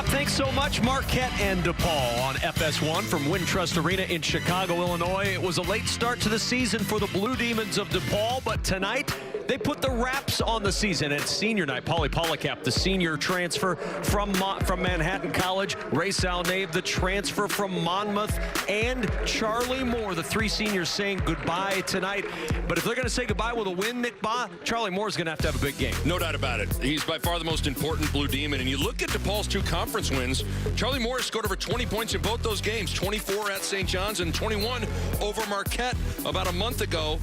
Thanks so much, Marquette and Depaul on FS1 from Wintrust Arena in Chicago, Illinois. It was a late start to the season for the Blue Demons of Depaul, but tonight they put the wraps on the season. It's senior night. Pauly Polycap, the senior transfer from Manhattan College. Ray Salnabe, the transfer from Monmouth. And Charlie Moore, the three seniors saying goodbye tonight. But if they're going to say goodbye with a win, Nick Baugh, Charlie Moore's going to have a big game. No doubt about it. He's by far the most important Blue Demon. And you look at DePaul's two conference wins, Charlie Moore scored over 20 points in both those games, 24 at St. John's and 21 over Marquette about a month ago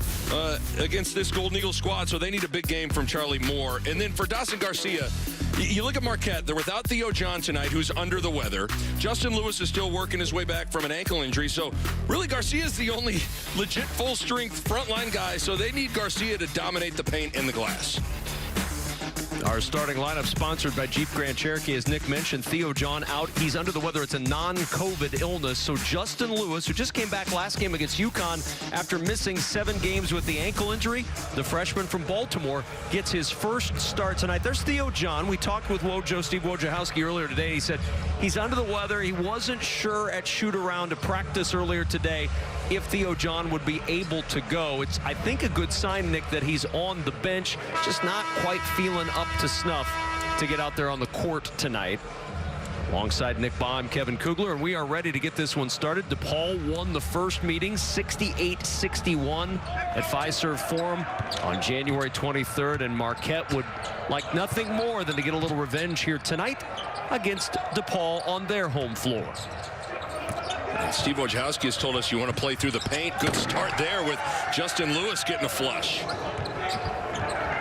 against this Golden Eagle squad. So they need a big game from Charlie Moore. And then for Dawson Garcia, you look at Marquette, they're without Theo John tonight, who's under the weather. Justin Lewis is still working his way back from an ankle injury. So really Garcia is the only legit full-strength frontline guy. So they need Garcia to dominate the paint and the glass. Our starting lineup sponsored by Jeep Grand Cherokee. As Nick mentioned, Theo John out. He's under the weather. It's a non-COVID illness. So Justin Lewis, who just came back last game against UConn after missing 7 games with the ankle injury, the freshman from Baltimore, gets his first start tonight. There's Theo John. We talked with Steve Wojciechowski earlier today. He said he's under the weather. He wasn't sure at shoot-around to practice earlier today if Theo John would be able to go. It's, I think, a good sign, Nick, that he's on the bench, just not quite feeling up to snuff to get out there on the court tonight. Alongside Nick Baugh, I'm Kevin Kugler, and we are ready to get this one started. DePaul won the first meeting 68-61 at Fiserv Forum on January 23rd, and Marquette would like nothing more than to get a little revenge here tonight against DePaul on their home floor. And Steve Wojciechowski has told us you want to play through the paint. Good start there with Justin Lewis getting a flush.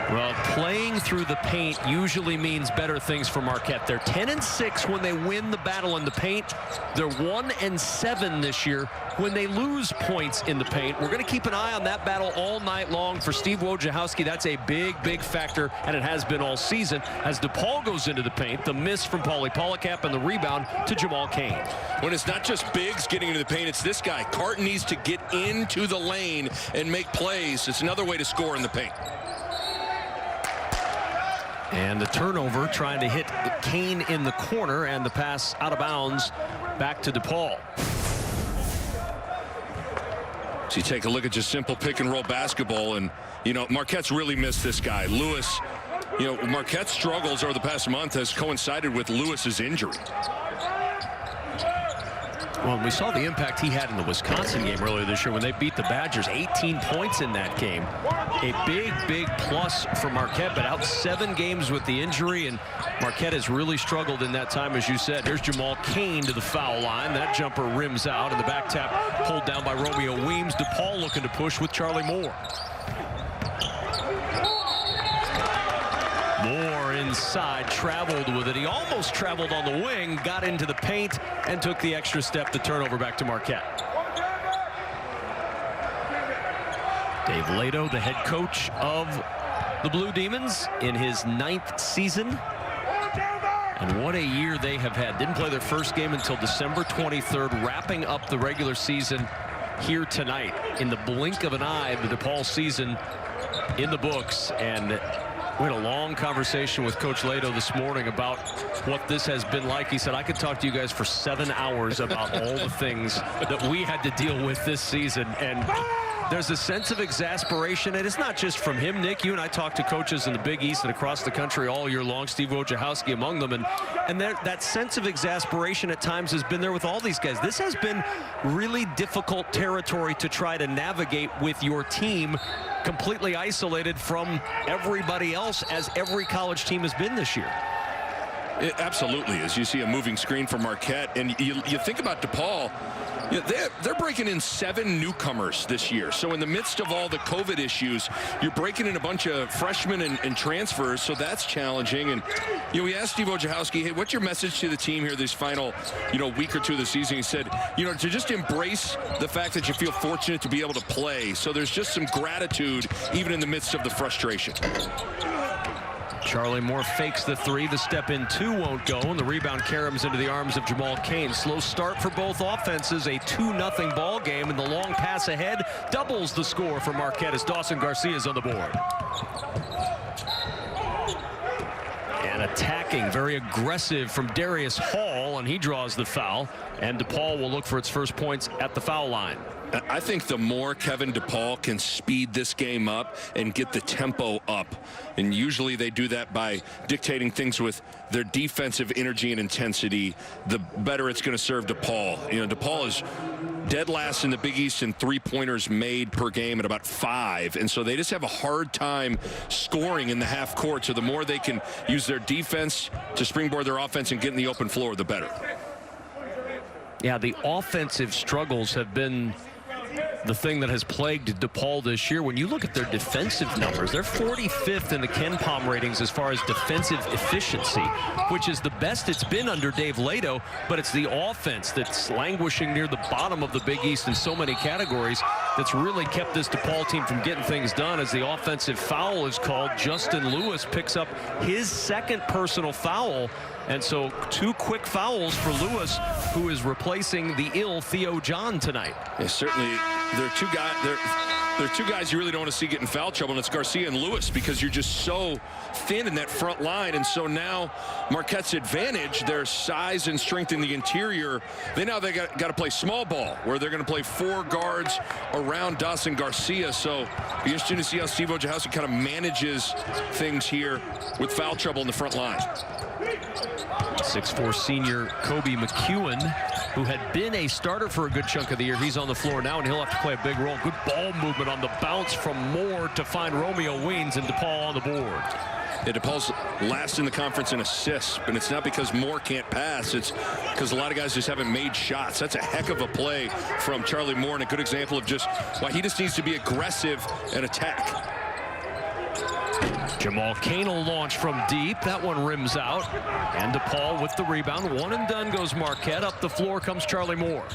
Well, playing through the paint usually means better things for Marquette. They're 10-6 when they win the battle in the paint. They're 1-7 this year when they lose points in the paint. We're going to keep an eye on that battle all night long for Steve Wojciechowski. That's a big, big factor, and it has been all season. As DePaul goes into the paint, the miss from Pauly Polycap and the rebound to Jamal Cain. When it's not just bigs getting into the paint, it's this guy. Carton needs to get into the lane and make plays. It's another way to score in the paint. And the turnover, trying to hit Cain in the corner, and the pass out of bounds back to DePaul. So you take a look at just simple pick and roll basketball, and you know Marquette's really missed this guy. Lewis, you know, Marquette's struggles over the past month has coincided with Lewis's injury. Well, we saw the impact he had in the Wisconsin game earlier this year when they beat the Badgers. 18 points in that game. A big, big plus for Marquette, but out 7 games with the injury, and Marquette has really struggled in that time, as you said. There's Jamal Cain to the foul line. That jumper rims out, and the back tap pulled down by Romeo Weems. DePaul looking to push with Charlie Moore. Moore inside, traveled with it. He almost traveled on the wing, got into the paint, and took the extra step. The turnover back to Marquette. Dave Lato, the head coach of the Blue Demons, in his 9th season. And what a year they have had. Didn't play their first game until December 23rd, wrapping up the regular season here tonight. In the blink of an eye, the DePaul season in the books. And we had a long conversation with Coach Lato this morning about what this has been like. He said, I could talk to you guys for 7 hours about all the things that we had to deal with this season. And there's a sense of exasperation, and it's not just from him, Nick. You and I talk to coaches in the Big East and across the country all year long, Steve Wojciechowski among them, and that sense of exasperation at times has been there with all these guys. This has been really difficult territory to try to navigate with your team, completely isolated from everybody else, as every college team has been this year. It absolutely is. You see a moving screen for Marquette, and you think about DePaul. Yeah, they're breaking in 7 newcomers this year. So in the midst of all the COVID issues, you're breaking in a bunch of freshmen and transfers, so that's challenging. And you know, we asked Steve Wojciechowski, hey, what's your message to the team here this final, week or two of the season? He said, to just embrace the fact that you feel fortunate to be able to play. So there's just some gratitude even in the midst of the frustration. Charlie Moore fakes the 3. The step in 2 won't go, and the rebound caroms into the arms of Jamal Cain. Slow start for both offenses. A 2-0 ball game, and the long pass ahead doubles the score for Marquette as Dawson Garcia is on the board. And attacking, very aggressive from Darius Hall, and he draws the foul. And Depaul will look for its first points at the foul line. I think the more Kevin Depaul can speed this game up and get the tempo up, and usually they do that by dictating things with their defensive energy and intensity, the better it's going to serve Depaul. You know, Depaul is dead last in the Big East in three-pointers made per game at about 5, and so they just have a hard time scoring in the half court. So the more they can use their defense to springboard their offense and get in the open floor, the better. Yeah, the offensive struggles have been the thing that has plagued Depaul this year. When you look at their defensive numbers, they're 45th in the Ken Pom ratings as far as defensive efficiency, which is the best it's been under Dave Lato, but it's the offense that's languishing near the bottom of the Big East in so many categories that's really kept this Depaul team from getting things done. As the offensive foul is called, Justin Lewis picks up his second personal foul. And so 2 quick fouls for Lewis, who is replacing the ill Theo John tonight. Yeah, certainly there are two guys you really don't want to see get in foul trouble, and it's Garcia and Lewis, because you're just so thin in that front line. And so now Marquette's advantage, their size and strength in the interior, they got to play small ball, where they're going to play 4 guards around Dawson Garcia. So be interesting to see how Steve Wojciechowski kind of manages things here with foul trouble in the front line. 6'4" senior Kobe McEwen, who had been a starter for a good chunk of the year. He's on the floor now, and he'll have to play a big role. Good ball movement on the bounce from Moore to find Romeo Weens, and Depaul on the board. Yeah, DePaul's last in the conference in assists, and it's not because Moore can't pass. It's because a lot of guys just haven't made shots. That's a heck of a play from Charlie Moore, and a good example of just why he just needs to be aggressive and attack. Jamal Cain will launch from deep. That one rims out. And Depaul with the rebound. One and done goes Marquette. Up the floor comes Charlie Moore.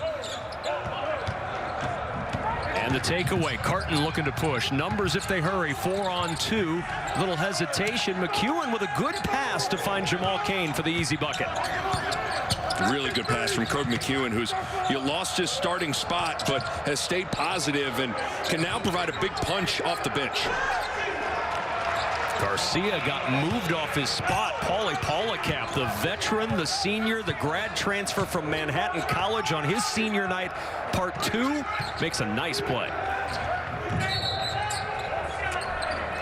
And the takeaway. Carton looking to push. Numbers if they hurry. 4-on-2. Little hesitation. McEwen with a good pass to find Jamal Cain for the easy bucket. Really good pass from Kobe McEwen, who's lost his starting spot, but has stayed positive and can now provide a big punch off the bench. Garcia got moved off his spot. Paulie Polycap, the veteran, the senior, the grad transfer from Manhattan College on his senior night, part 2, makes a nice play.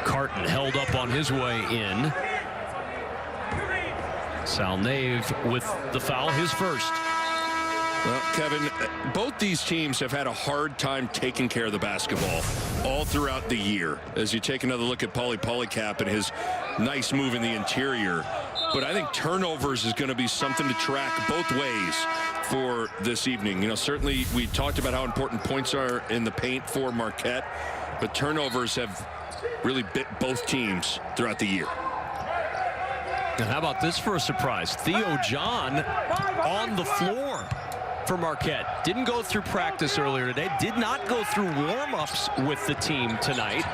Carton held up on his way in. Salnave with the foul, his first. Well, Kevin, both these teams have had a hard time taking care of the basketball all throughout the year. As you take another look at Paulie Polycap and his nice move in the interior. But I think turnovers is going to be something to track both ways for this evening. You know, certainly we talked about how important points are in the paint for Marquette, but turnovers have really bit both teams throughout the year. And how about this for a surprise? Theo John on the floor for Marquette. Didn't go through practice earlier today. Did not go through warm-ups with the team tonight.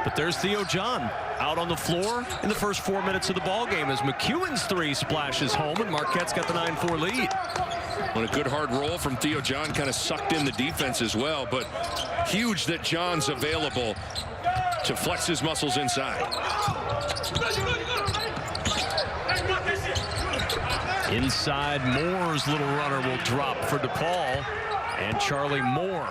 But there's Theo John out on the floor in the first 4 minutes of the ball game as McEwen's 3 splashes home, and Marquette's got the 9-4 lead. Well, a good hard roll from Theo John, kind of sucked in the defense as well, but huge that John's available to flex his muscles inside. Inside, Moore's little runner will drop for Depaul, and Charlie Moore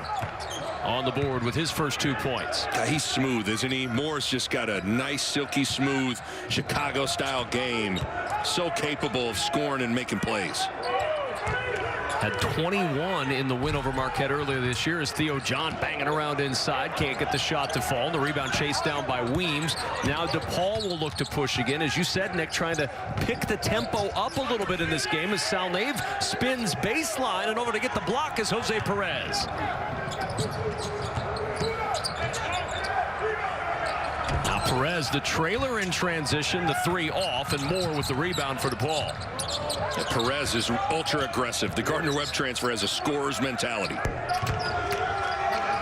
on the board with his first 2 points. He's smooth, isn't he? Moore's just got a nice, silky smooth Chicago-style game. So capable of scoring and making plays. Had 21 in the win over Marquette earlier this year as Theo John banging around inside. Can't get the shot to fall. The rebound chased down by Weems. Now Depaul will look to push again. As you said, Nick, trying to pick the tempo up a little bit in this game as Salnave spins baseline, and over to get the block is Jose Perez. Now Perez, the trailer in transition, the 3 off, and Moore with the rebound for Depaul. Yeah, Perez is ultra aggressive. The Gardner-Webb transfer has a scorer's mentality.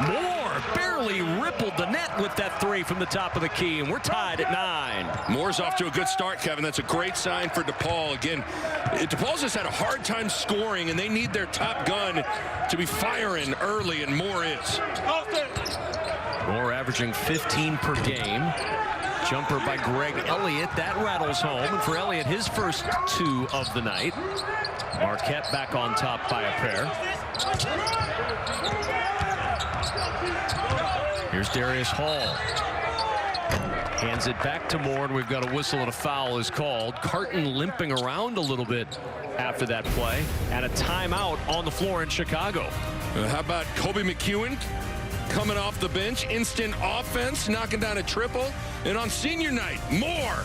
Moore barely rippled the net with that 3 from the top of the key, and we're tied at 9. Moore's off to a good start, Kevin. That's a great sign for DePaul. Again, DePaul's just had a hard time scoring, and they need their top gun to be firing early, and Moore is. Moore averaging 15 per game. Jumper by Greg Elliott. That rattles home. And for Elliott, his first 2 of the night. Marquette back on top by a pair. Here's Darius Hall. Hands it back to Moore, and we've got a whistle and a foul is called. Carton limping around a little bit after that play. And a timeout on the floor in Chicago. How about Kobe McEwen coming off the bench? Instant offense, knocking down a triple. And on senior night, Moore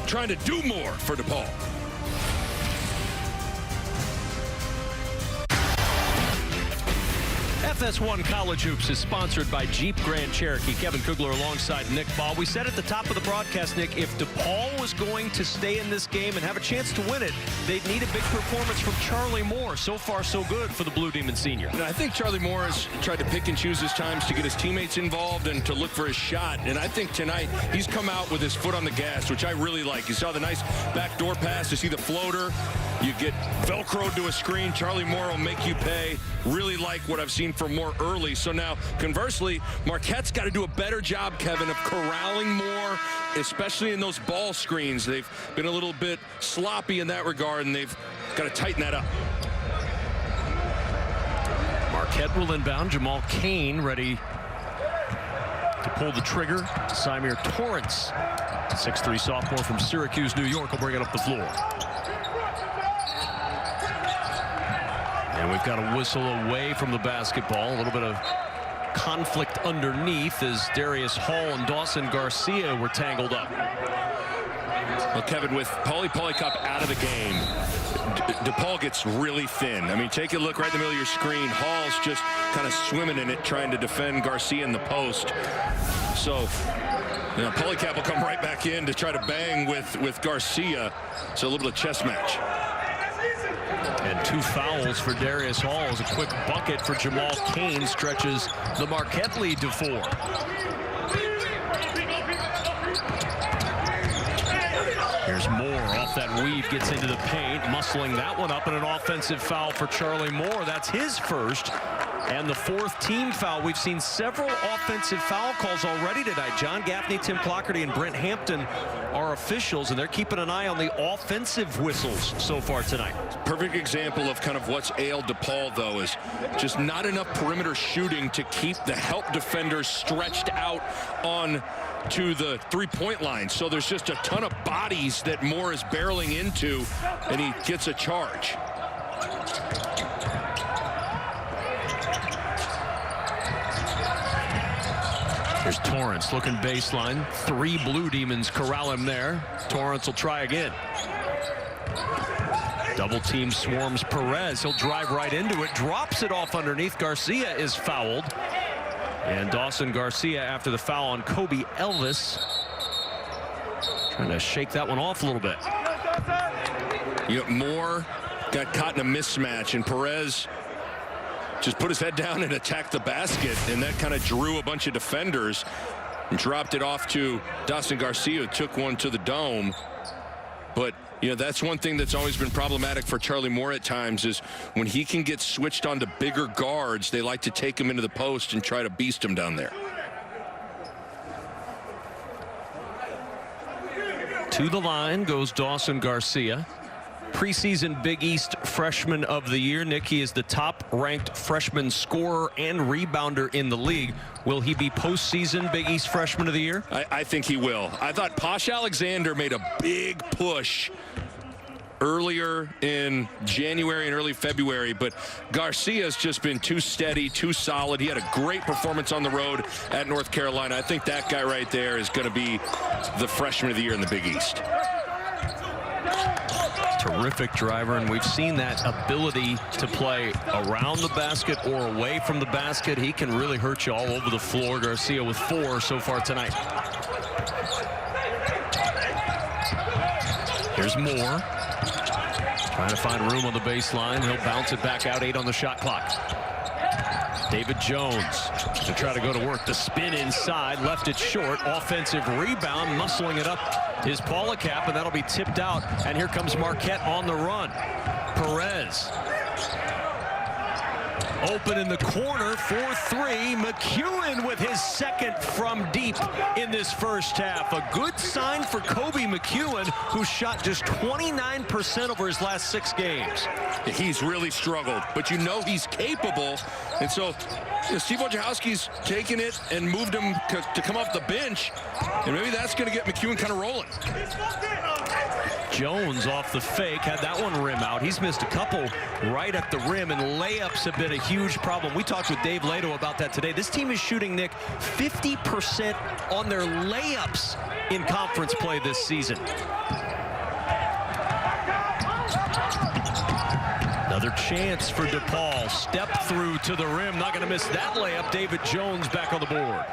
trying to do more for Depaul. FS1 College Hoops is sponsored by Jeep Grand Cherokee. Kevin Kugler alongside Nick Ball. We said at the top of the broadcast, Nick, if DePaul was going to stay in this game and have a chance to win it, they'd need a big performance from Charlie Moore. So far, so good for the Blue Demon senior. I think Charlie Moore has tried to pick and choose his times to get his teammates involved and to look for his shot. And I think tonight he's come out with his foot on the gas, which I really like. You saw the nice backdoor pass. You see the floater. You get Velcroed to a screen. Charlie Moore will make you pay. Really like what I've seen from Moore early. So now, conversely, Marquette's got to do a better job, Kevin, of corralling Moore, especially in those ball screens. They've been a little bit sloppy in that regard, and they've got to tighten that up. Marquette will inbound. Jamal Cain ready to pull the trigger. Symir Torrance, 6'3" sophomore from Syracuse, New York, will bring it up the floor. And we've got a whistle away from the basketball. A little bit of conflict underneath as Darius Hall and Dawson Garcia were tangled up. Well, Kevin, with Paulie Polycup out of the game, DePaul gets really thin. I mean, take a look right in the middle of your screen. Hall's just kind of swimming in it, trying to defend Garcia in the post. So, you know, Polycup will come right back in to try to bang with Garcia. So a little bit of chess match. And 2 fouls for Darius Hall as a quick bucket for Jamal Cain stretches the Marquette lead to 4. Here's Moore off that weave, gets into the paint, muscling that one up, and an offensive foul for Charlie Moore. That's his first and the 4th team foul. We've seen several offensive foul calls already tonight. John Gaffney, Tim Clockerty, and Brent Hampton are officials, and they're keeping an eye on the offensive whistles so far tonight. Perfect example of kind of what's ailed DePaul, though, is just not enough perimeter shooting to keep the help defenders stretched out on to the three-point line. So there's just a ton of bodies that Moore is barreling into, and he gets a charge. Here's Torrance looking baseline. 3 Blue Demons corral him there. Torrance will try again. Double team swarms Perez. He'll drive right into it. Drops it off underneath. Garcia is fouled. And Dawson Garcia, after the foul on Kobe Elvis, trying to shake that one off a little bit. You know, Moore got caught in a mismatch, and Perez just put his head down and attacked the basket, and that kind of drew a bunch of defenders and dropped it off to Dawson Garcia, who took one to the dome. But you know, that's one thing that's always been problematic for Charlie Moore at times, is when he can get switched onto bigger guards, they like to take him into the post and try to beast him down there. To the line goes Dawson Garcia. Preseason Big East Freshman of the Year. Nick, he is the top-ranked freshman scorer and rebounder in the league. Will he be postseason Big East Freshman of the Year? I think he will. I thought Posh Alexander made a big push earlier in January and early February, but Garcia's just been too steady, too solid. He had a great performance on the road at North Carolina. I think that guy right there is going to be the Freshman of the Year in the Big East. Terrific driver, and we've seen that ability to play around the basket or away from the basket. He can really hurt you all over the floor. Garcia with 4 so far tonight. Here's Moore. Trying to find room on the baseline. He'll bounce it back out. 8 on the shot clock. David Jones to try to go to work. The spin inside, left it short. Offensive rebound, muscling it up is Polycup, and that'll be tipped out. And here comes Marquette on the run. Perez Open in the corner for three. McEwen with his second from deep in this first half. A good sign for Kobe McEwen, who shot just 29% over his last 6 games. He's really struggled, but you know he's capable. And so Steve Wojciechowski's taken it and moved him to come off the bench. And maybe that's going to get McEwen kind of rolling. Jones off the fake, had that one rim out. He's missed a couple right at the rim, and layups have been a huge problem. We talked with Dave Lato about that today. This team is shooting, Nick, 50% on their layups in conference play this season. Another chance for Depaul. Step through to the rim. Not going to miss that layup. David Jones back on the board.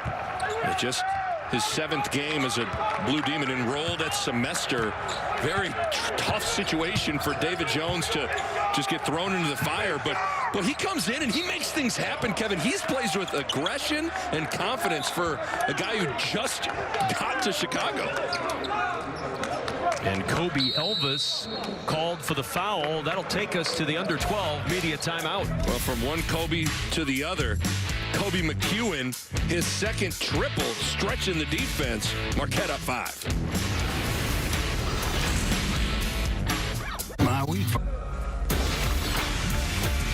Just his 7th game as a Blue Demon, enrolled at semester. Very tough situation for David Jones to just get thrown into the fire. But he comes in and he makes things happen, Kevin. He plays with aggression and confidence for a guy who just got to Chicago. And Kobe Elvis called for the foul. That'll take us to the under 12 media timeout. Well, from one Kobe to the other, Kobe McEwen, his second triple, stretching the defense. Marquette up 5.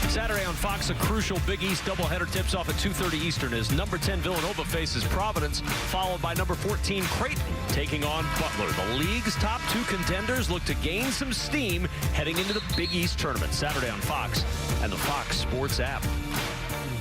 Saturday on Fox, a crucial Big East doubleheader tips off at 2:30 Eastern as number 10 Villanova faces Providence, followed by number 14 Creighton taking on Butler. The league's top 2 contenders look to gain some steam heading into the Big East tournament. Saturday on Fox and the Fox Sports app.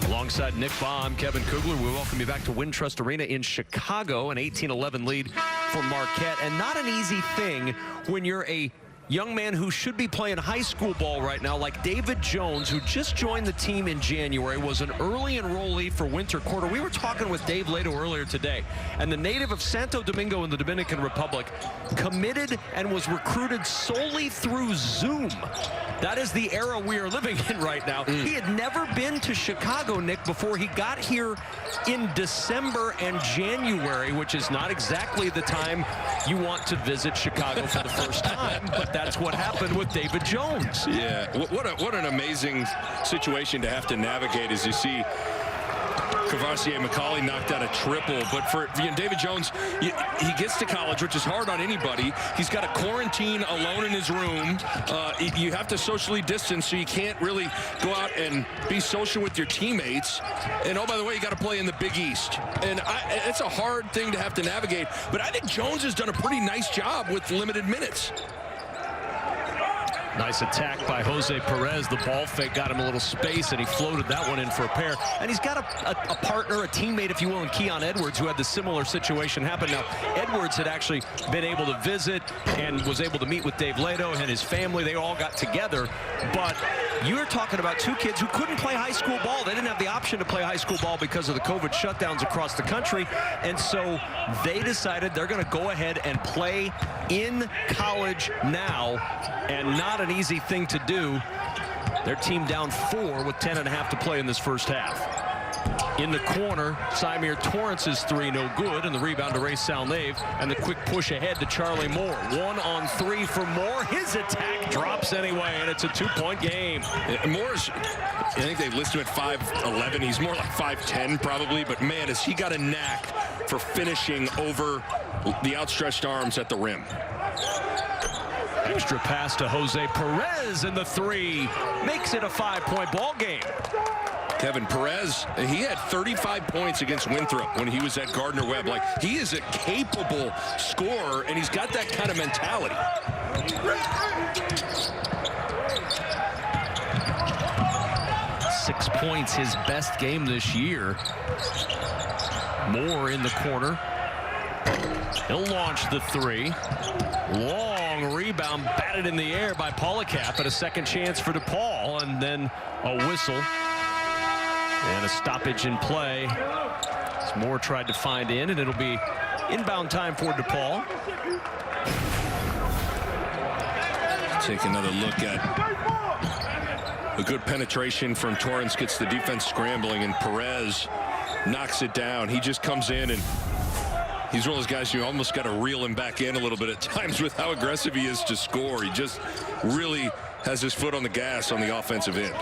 Alongside Nick Baum, I'm Kevin Kugler. We welcome you back to Wintrust Arena in Chicago. An 18-11 lead for Marquette, and not an easy thing when you're a young man who should be playing high school ball right now, like David Jones, who just joined the team in January, was an early enrollee for winter quarter. We were talking with Dave Lato earlier today, and the native of Santo Domingo in the Dominican Republic committed and was recruited solely through Zoom. That is the era we are living in right now. He had never been to Chicago, Nick, before he got here in December and January, which is not exactly the time you want to visit Chicago for the first time, but that's what happened with David Jones. Yeah, what an amazing situation to have to navigate as you see Cavassier McCauley knocked out a triple. But for David Jones, he gets to college, which is hard on anybody. He's got to quarantine alone in his room. You have to socially distance, so you can't really go out and be social with your teammates. And oh, by the way, you got to play in the Big East. And it's a hard thing to have to navigate. But I think Jones has done a pretty nice job with limited minutes. Nice attack by Jose Perez. The ball fake got him a little space, and he floated that one in for a pair. And he's got a partner, a teammate, if you will, in Keon Edwards, who had the similar situation happen. Now, Edwards had actually been able to visit and was able to meet with Dave Lato and his family. They all got together. But you're talking about 2 kids who couldn't play high school ball. They didn't have the option to play high school ball because of the COVID shutdowns across the country. And so they decided they're going to go ahead and play in college now, and not an easy thing to do. Their team down 4 with 10.5 to play in this first half. In the corner, Symir Torrance's 3 no good, and the rebound to Ray Salnave, and the quick push ahead to Charlie Moore. 1 on 3 for Moore. His attack drops anyway, and it's a 2-point game. Moore's, I think they listed him at 5'11". He's more like 5'10" probably, but man, has he got a knack for finishing over the outstretched arms at the rim. Extra pass to Jose Perez, and the 3 makes it a 5-point ball game. Kevin Perez, he had 35 points against Winthrop when he was at Gardner-Webb. Like, he is a capable scorer, and he's got that kind of mentality. Six points, his best game this year. Moore in the corner. He'll launch the 3. Long rebound, batted in the air by Polycap, and a second chance for Depaul, and then a whistle. And a stoppage in play. As Moore tried to find in, and it'll be inbound time for Depaul. Take another look at a good penetration from Torrance, gets the defense scrambling, and Perez knocks it down. He just comes in, and he's one of those guys you almost got to reel him back in a little bit at times with how aggressive he is to score. He just really has his foot on the gas on the offensive end.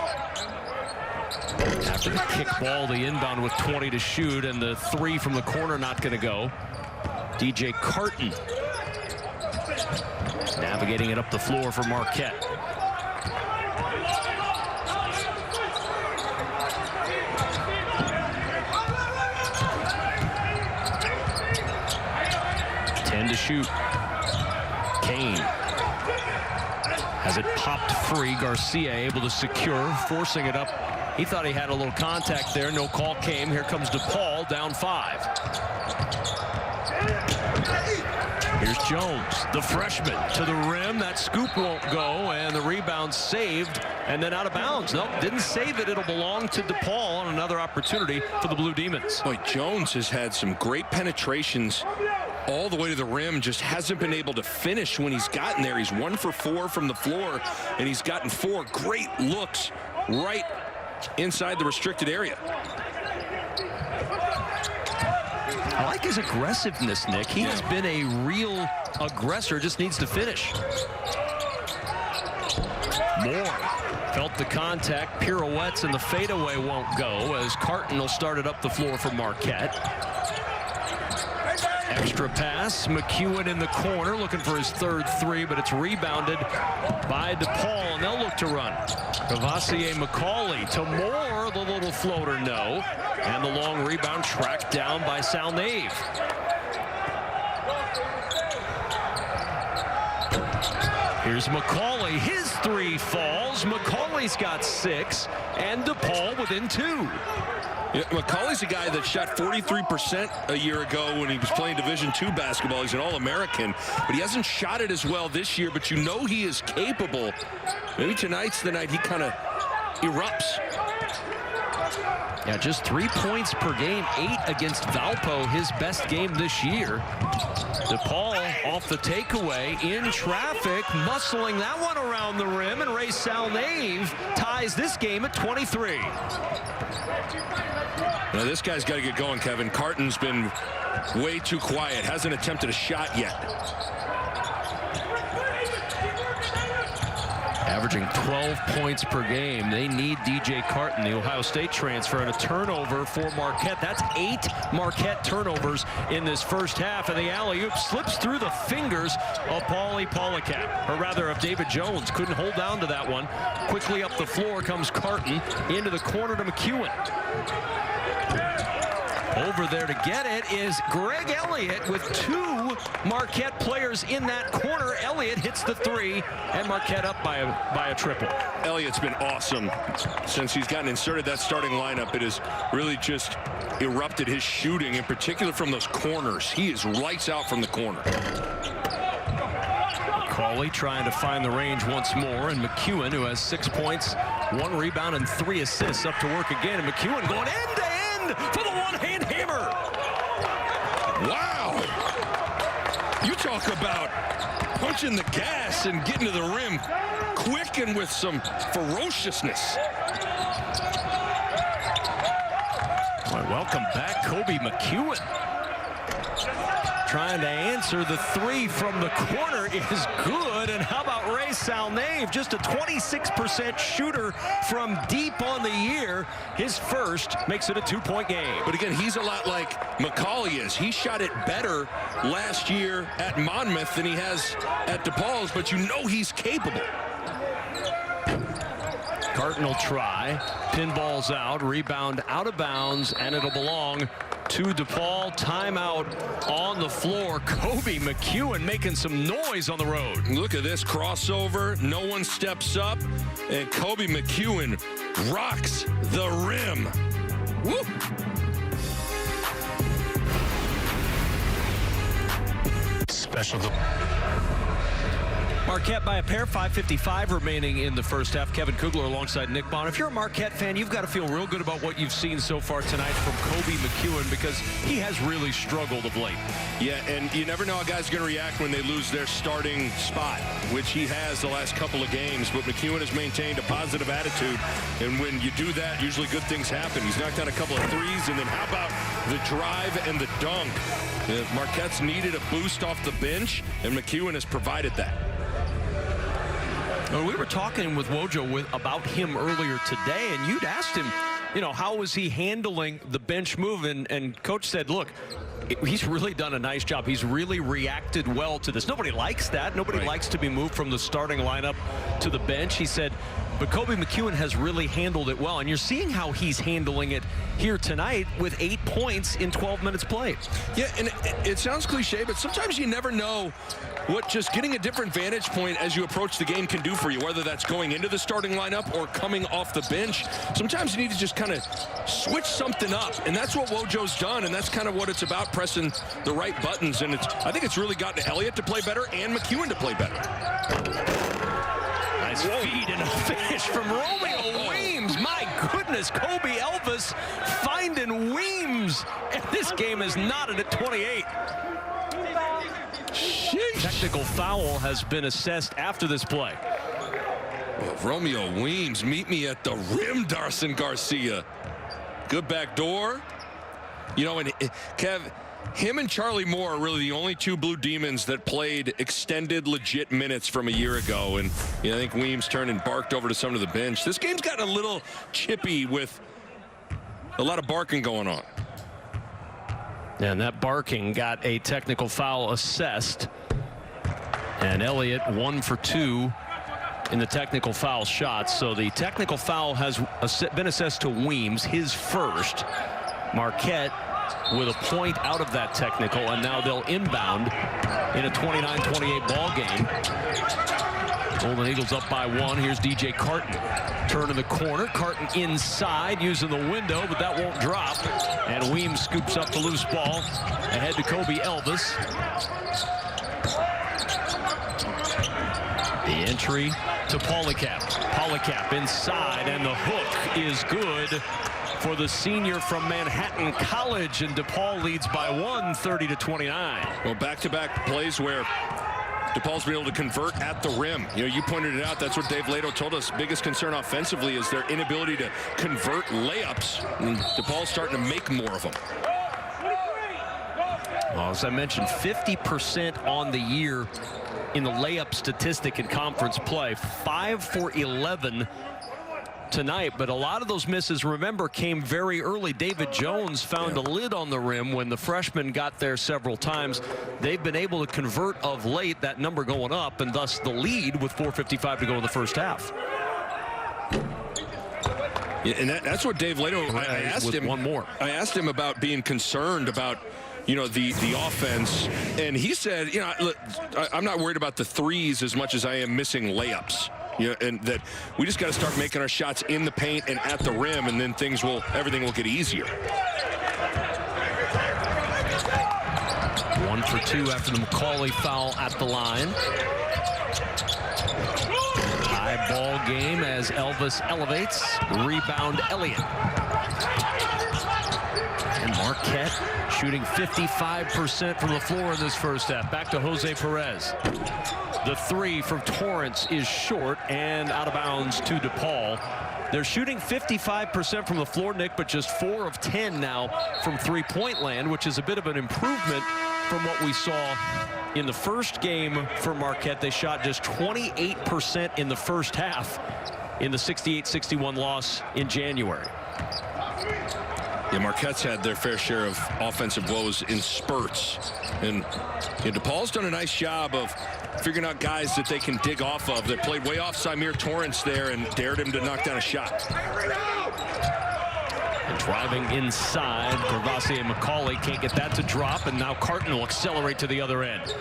After the kick ball, the inbound with 20 to shoot, and the three from the corner not going to go. DJ Carton navigating it up the floor for Marquette. To shoot. Kane has it popped free. Garcia able to secure, forcing it up. He thought he had a little contact there. No call came. Here comes Depaul, down 5. Here's Jones, the freshman, to the rim. That scoop won't go, and the rebound saved, and then out of bounds. Nope, didn't save it. It'll belong to Depaul on another opportunity for the Blue Demons. Boy, Jones has had some great penetrations all the way to the rim, just hasn't been able to finish when he's gotten there. He's 1 for 4 from the floor, and he's gotten 4 great looks right inside the restricted area. I like his aggressiveness, Nick. He has been a real aggressor, just needs to finish. Moore felt the contact, pirouettes, and the fadeaway won't go as Carton will start it up the floor for Marquette. Extra pass, McEwen in the corner looking for his 3rd three, but it's rebounded by Depaul, and they'll look to run. Cavassier McCauley to Moore, the little floater, no. And the long rebound tracked down by Salnave. Here's McCauley, his 3 falls. McCauley's got 6, and Depaul within 2. Yeah, McCauley's a guy that shot 43% a year ago when he was playing Division II basketball. He's an All-American, but he hasn't shot it as well this year, but you know he is capable. Maybe tonight's the night he kind of erupts. Yeah, just 3 points per game, 8 against Valpo, his best game this year. Depaul off the takeaway in traffic, muscling that one around the rim, and Ray Salnave ties this game at 23. Now this guy's got to get going, Kevin. Carton's been way too quiet, hasn't attempted a shot yet. Averaging 12 points per game. They need DJ Carton, the Ohio State transfer, and a turnover for Marquette. That's 8 Marquette turnovers in this first half, and the alley-oop slips through the fingers of Paulie Polacap, or rather of David Jones. Couldn't hold down to that one. Quickly up the floor comes Carton into the corner to McEwen. Over there to get it is Greg Elliott with 2 Marquette players in that corner. Elliott hits the 3, and Marquette up by a triple. Elliott's been awesome since he's gotten inserted that starting lineup. It has really just erupted his shooting, in particular from those corners. He is lights out from the corner. McCauley trying to find the range once more, and McEwen, who has 6 points, 1 rebound, and 3 assists, up to work again. And McEwen going end-to-end for the one-hand hammer. Wow! You talk about punching the gas and getting to the rim quick and with some ferociousness. Well, welcome back, Kobe McEwen. Trying to answer. The 3 from the corner is good. And how about Ray Salnave? Just a 26% shooter from deep on the year. His first makes it a 2-point game. But again, he's a lot like McCauley is. He shot it better last year at Monmouth than he has at Depaul's, but you know he's capable. Carton will try. Pinball's out. Rebound out of bounds, and it'll belong to Depaul. Timeout on the floor. Kobe McEwen making some noise on the road. Look at this crossover. No one steps up, and Kobe McEwen rocks the rim. Woo! Special. Marquette by a pair, 5:55 remaining in the first half. Kevin Kugler alongside Nick Bond. If you're a Marquette fan, you've got to feel real good about what you've seen so far tonight from Kobe McEwen, because he has really struggled of late. Yeah, and you never know how guys are going to react when they lose their starting spot, which he has the last couple of games. But McEwen has maintained a positive attitude, and when you do that, usually good things happen. He's knocked down a couple of threes, and then how about the drive and the dunk? Marquette's needed a boost off the bench, and McEwen has provided that. Well, we were talking with Wojo about him earlier today, and you'd asked him, you know, how was he handling the bench move? And Coach said, look, he's really done a nice job. He's really reacted well to this. Nobody likes that. Nobody likes to be moved from the starting lineup to the bench. He said, but Kobe McEwen has really handled it well. And you're seeing how he's handling it here tonight with 8 points in 12 minutes played. Yeah, and it sounds cliche, but sometimes you never know what just getting a different vantage point as you approach the game can do for you, whether that's going into the starting lineup or coming off the bench. Sometimes you need to just kind of switch something up, and that's what Wojo's done, and that's kind of what it's about, pressing the right buttons. And I think it's really gotten Elliott to play better and McEwen to play better. Nice feed and a finish from Romeo Weems. My goodness, Kobe Elvis finding Weems. And this game is knotted at 28. Sheesh. Technical foul has been assessed after this play. Well, Romeo Weems, meet me at the rim, Darson Garcia. Good back door. You know, and Kev, him and Charlie Moore are really the only two Blue Demons that played extended, legit minutes from a year ago. And you know, I think Weems turned and barked over to some of the bench. This game's gotten a little chippy with a lot of barking going on. And that barking got a technical foul assessed. And Elliott 1 for 2 in the technical foul shots. So the technical foul has been assessed to Weems, his first. Marquette with a point out of that technical, and now they'll inbound in a 29-28 ball game. Golden Eagles up by 1. Here's DJ Carton. Turn in the corner. Carton inside using the window, but that won't drop. And Weems scoops up the loose ball. Ahead to Kobe Elvis. The entry to Polycap. Polycap inside, and the hook is good for the senior from Manhattan College, and Depaul leads by 1, 30-29. Well, back-to-back plays where DePaul's been able to convert at the rim. You know, you pointed it out. That's what Dave Lato told us. Biggest concern offensively is their inability to convert layups. And DePaul's starting to make more of them. Well, as I mentioned, 50% on the year in the layup statistic in conference play. 5 for 11 tonight, but a lot of those misses, remember, came very early. David Jones found a lid on the rim when the freshman got there several times. They've been able to convert of late, that number going up, and thus the lead with 4:55 to go in the first half. Yeah, and that's what Dave Lato, I asked him. One more. I asked him about being concerned about, you know, the offense, and he said, you know, look, I'm not worried about the threes as much as I am missing layups. You know, and that we just got to start making our shots in the paint and at the rim, and then everything will get easier. 1 for 2 after the McCauley foul at the line. High ball game as Elvis elevates. Rebound Elliott. And Marquette shooting 55% from the floor in this first half. Back to Jose Perez. The 3 from Torrance is short and out of bounds to DePaul. They're shooting 55% from the floor, Nick, but just 4 of 10 now from three-point land, which is a bit of an improvement from what we saw in the first game for Marquette. They shot just 28% in the first half in the 68-61 loss in January. Yeah, Marquette's had their fair share of offensive woes in spurts. And DePaul's done a nice job of figuring out guys that they can dig off of. They played way off Symir Torrance there and dared him to knock down a shot. And driving inside, Gervasi and McCauley can't get that to drop, and now Carton will accelerate to the other end.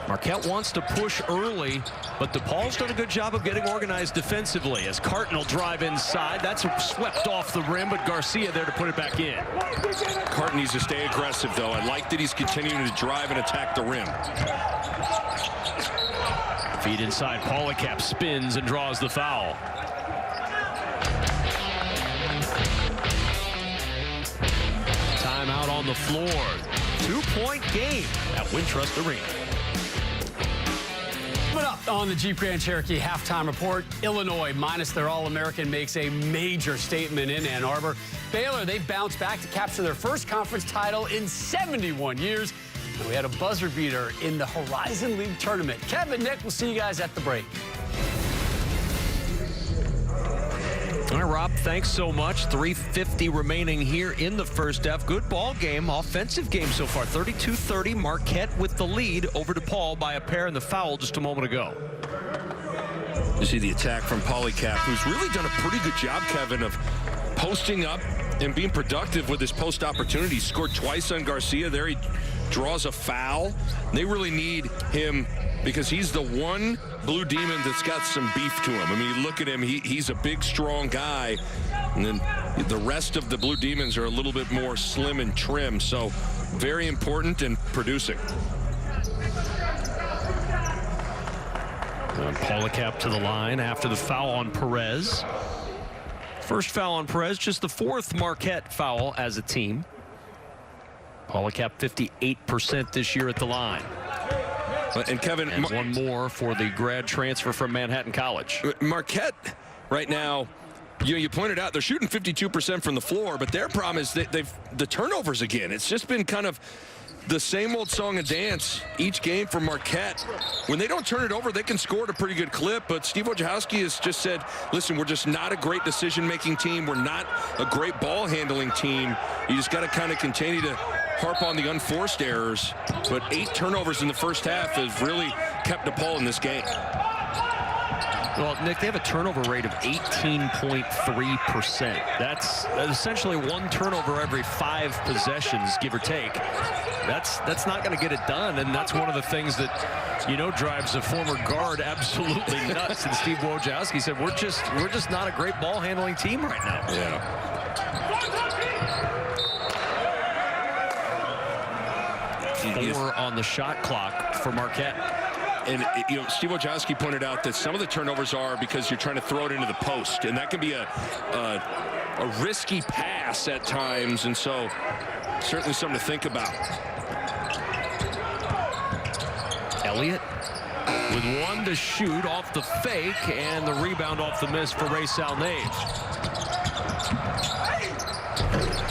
Marquette wants to push early, but DePaul's done a good job of getting organized defensively as Carton will drive inside. That's swept off the rim, but Garcia there to put it back in. Carton needs to stay aggressive, though. I like that he's continuing to drive and attack the rim. Feed inside, Polycap spins and draws the foul. Timeout on the floor. 2-point game at Wintrust Arena. Coming up on the Jeep Grand Cherokee halftime report, Illinois, minus their All-American, makes a major statement in Ann Arbor. Baylor, they bounced back to capture their first conference title in 71 years. And we had a buzzer beater in the Horizon League tournament. Kevin, Nick, we'll see you guys at the break. right, Rob, thanks so much. 3:50 remaining here in the first half. Good ball game, offensive game so far. 32-30, Marquette with the lead over DePaul by a pair in the foul just a moment ago. You see the attack from Polycap, who's really done a pretty good job, Kevin, of posting up and being productive with his post opportunity. Scored twice on Garcia. There he draws a foul. They really need him because he's the one Blue Demon that's got some beef to him. I mean, you look at him, he's a big, strong guy. And then the rest of the Blue Demons are a little bit more slim and trim. So very important in producing. Polycap to the line after the foul on Perez. First foul on Perez, just the fourth Marquette foul as a team. Polycap 58% this year at the line. And Kevin, and one more for the grad transfer from Manhattan College. Marquette right now, you pointed out they're shooting 52% from the floor, but their problem is that the turnovers again. It's just been kind of the same old song and dance each game for Marquette. When they don't turn it over, they can score at a pretty good clip, but Steve Wojciechowski has just said, listen, we're just not a great decision-making team. We're not a great ball-handling team. You just got to kind of continue to harp on the unforced errors, but 8 turnovers in the first half has really kept DePaul in this game. Well, Nick, they have a turnover rate of 18.3%. That's essentially 1 turnover every 5 possessions, give or take. That's not going to get it done, and that's one of the things that, drives a former guard absolutely nuts. And Steve Wojciechowski said, we're just not a great ball handling team right now. Yeah. 4 on the shot clock for Marquette. And, Steve Wojciechowski pointed out that some of the turnovers are because you're trying to throw it into the post, and that can be a risky pass at times, and so certainly something to think about. Elliott with 1 to shoot off the fake, and the rebound off the miss for Ray Salnave.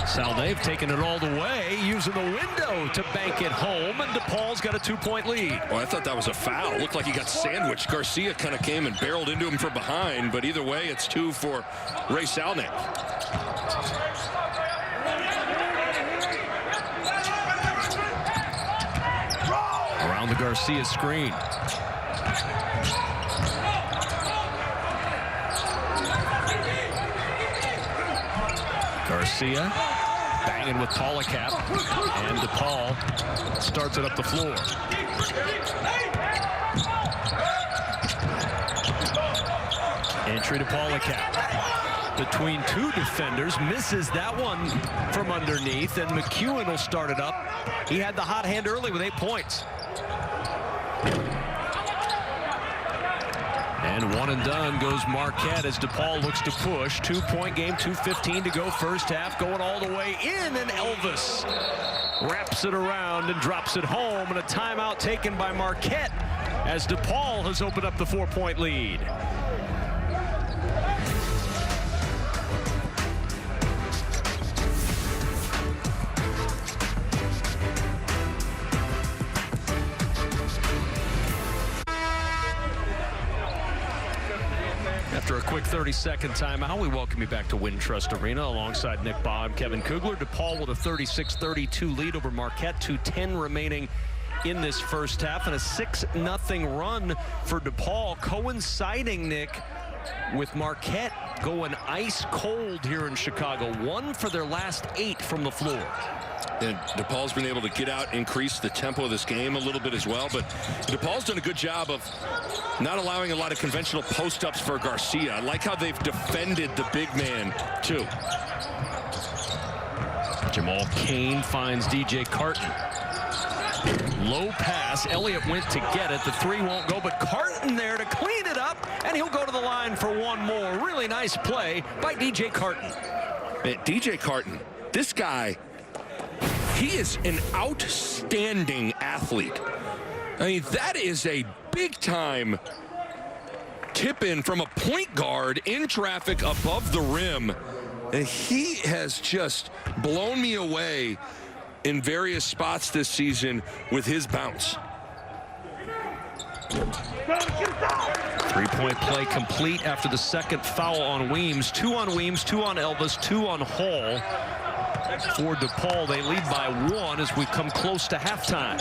Salnave taking it all the way, using the window to bank it home, and DePaul's got a 2-point lead. Well, I thought that was a foul. Looked like he got sandwiched. Garcia kind of came and barreled into him from behind, but either way, it's 2 for Ray Salnave. Around the Garcia screen. Garcia banging with Polycap, and DePaul starts it up the floor. Entry to Polycap. Between 2 defenders, misses that one from underneath, and McEwen will start it up. He had the hot hand early with 8 points. And 1 and done goes Marquette as DePaul looks to push. 2-point game, 2:15 to go first half, going all the way in, and Elvis wraps it around and drops it home, and a timeout taken by Marquette as DePaul has opened up the 4-point lead. After a quick 30-second timeout, we welcome you back to Wintrust Arena alongside Nick Baum, Kevin Kugler. DePaul with a 36-32 lead over Marquette. 2:10 remaining in this first half, and a 6-0 run for DePaul, coinciding, Nick, with Marquette going ice cold here in Chicago. 1 for their last 8 from the floor. And DePaul's been able to get out, increase the tempo of this game a little bit as well. But DePaul's done a good job of not allowing a lot of conventional post-ups for Garcia. I like how they've defended the big man, too. Jamal Cain finds DJ Carton. Low pass. Elliott went to get it. The 3 won't go, but Carton there to clean it up, and he'll go to the line for 1 more. Really nice play by DJ Carton. Man, DJ Carton, this guy, he is an outstanding athlete. I mean, that is a big-time tip-in from a point guard in traffic above the rim. And he has just blown me away in various spots this season with his bounce. Three-point play complete after the second foul on Weems. 2 on Weems, 2 on Elvis, 2 on Hall. For DePaul, they lead by 1 as we come close to halftime.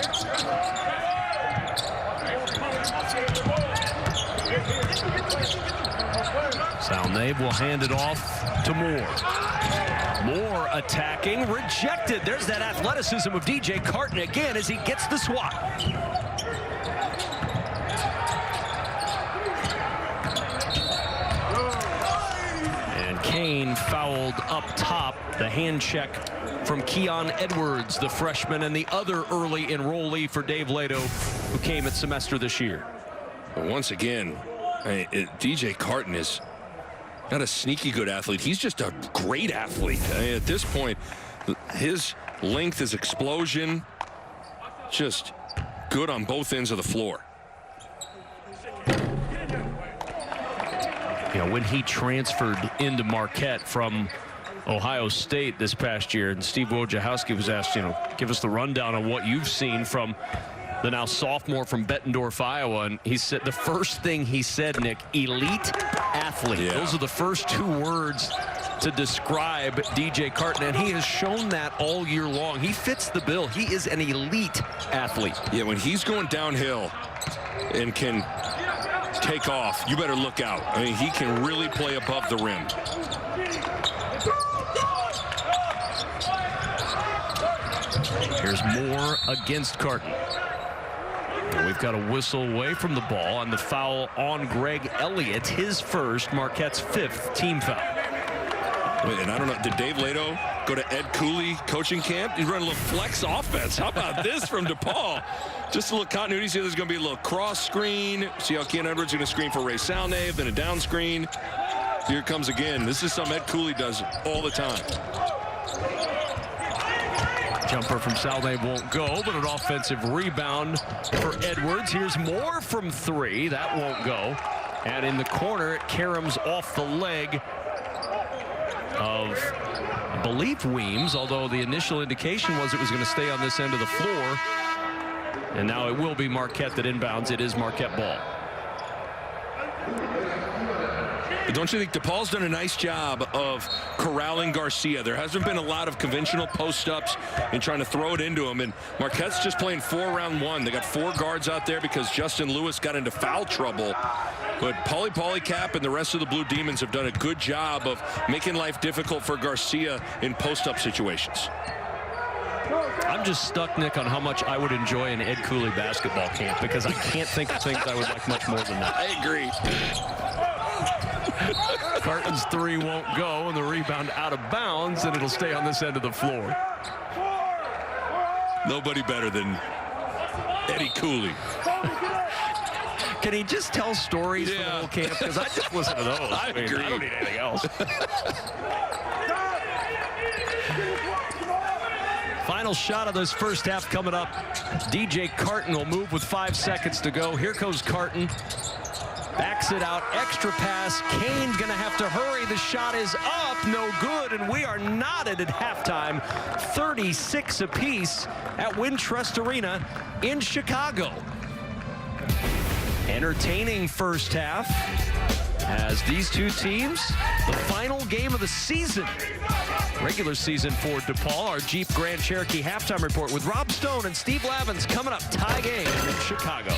Salnave will hand it off to Moore. Moore attacking, rejected. There's that athleticism of DJ Carton again as he gets the swat. And Kane fouled up top. The hand check from Keon Edwards, the freshman and the other early enrollee for Dave Lato, who came at semester this year. But once again, DJ Carton is not a sneaky good athlete. He's just a great athlete. At this point, his length, his explosion, just good on both ends of the floor. You know, when he transferred into Marquette from Ohio State this past year, and Steve Wojciechowski was asked, you know, give us the rundown on what you've seen from the now sophomore from Bettendorf, Iowa. And he said the first thing he said, Nick, elite athlete. Yeah. Those are the first 2 words to describe DJ Carton, and he has shown that all year long. He fits the bill. He is an elite athlete. Yeah, when he's going downhill and can take off, you better look out. I mean, he can really play above the rim. Here's Moore against Carton. We've got a whistle away from the ball, and the foul on Greg Elliott, his first, Marquette's 5th team foul. Wait, and I don't know, did Dave Lato go to Ed Cooley coaching camp? He's running a little flex offense. How about this from DePaul? Just a little continuity. See, there's going to be a little cross screen. See how Keon Edwards is going to screen for Ray Salnave, then a down screen. Here it comes again. This is something Ed Cooley does all the time. Jumper from Salnave won't go, but an offensive rebound for Edwards. Here's Moore from 3. That won't go. And in the corner, it caroms off the leg of, I believe, Weems, although the initial indication was it was going to stay on this end of the floor. And now it will be Marquette that inbounds. It is Marquette ball. But don't you think DePaul's done a nice job of corralling Garcia? There hasn't been a lot of conventional post-ups and trying to throw it into him. And Marquette's just playing 4 round 1. They got 4 guards out there because Justin Lewis got into foul trouble. But Polycap and the rest of the Blue Demons have done a good job of making life difficult for Garcia in post-up situations. I'm just stuck, Nick, on how much I would enjoy an Ed Cooley basketball camp, because I can't think of things I would like much more than that. I agree. Carton's 3 won't go, and the rebound out of bounds, and it'll stay on this end of the floor. Nobody better than Eddie Cooley. Can he just tell stories for the whole camp? Because I just listen to those. I agree. I don't need anything else. Final shot of this first half coming up. DJ Carton will move with 5 seconds to go. Here goes Carton. Backs it out, extra pass. Kane's gonna have to hurry. The shot is up, no good, and we are knotted at halftime. 36 apiece at Wintrust Arena in Chicago. Entertaining first half as these two teams, the final game of the season, regular season for DePaul. Our Jeep Grand Cherokee halftime report with Rob Stone and Steve Lavins coming up. Tie game in Chicago.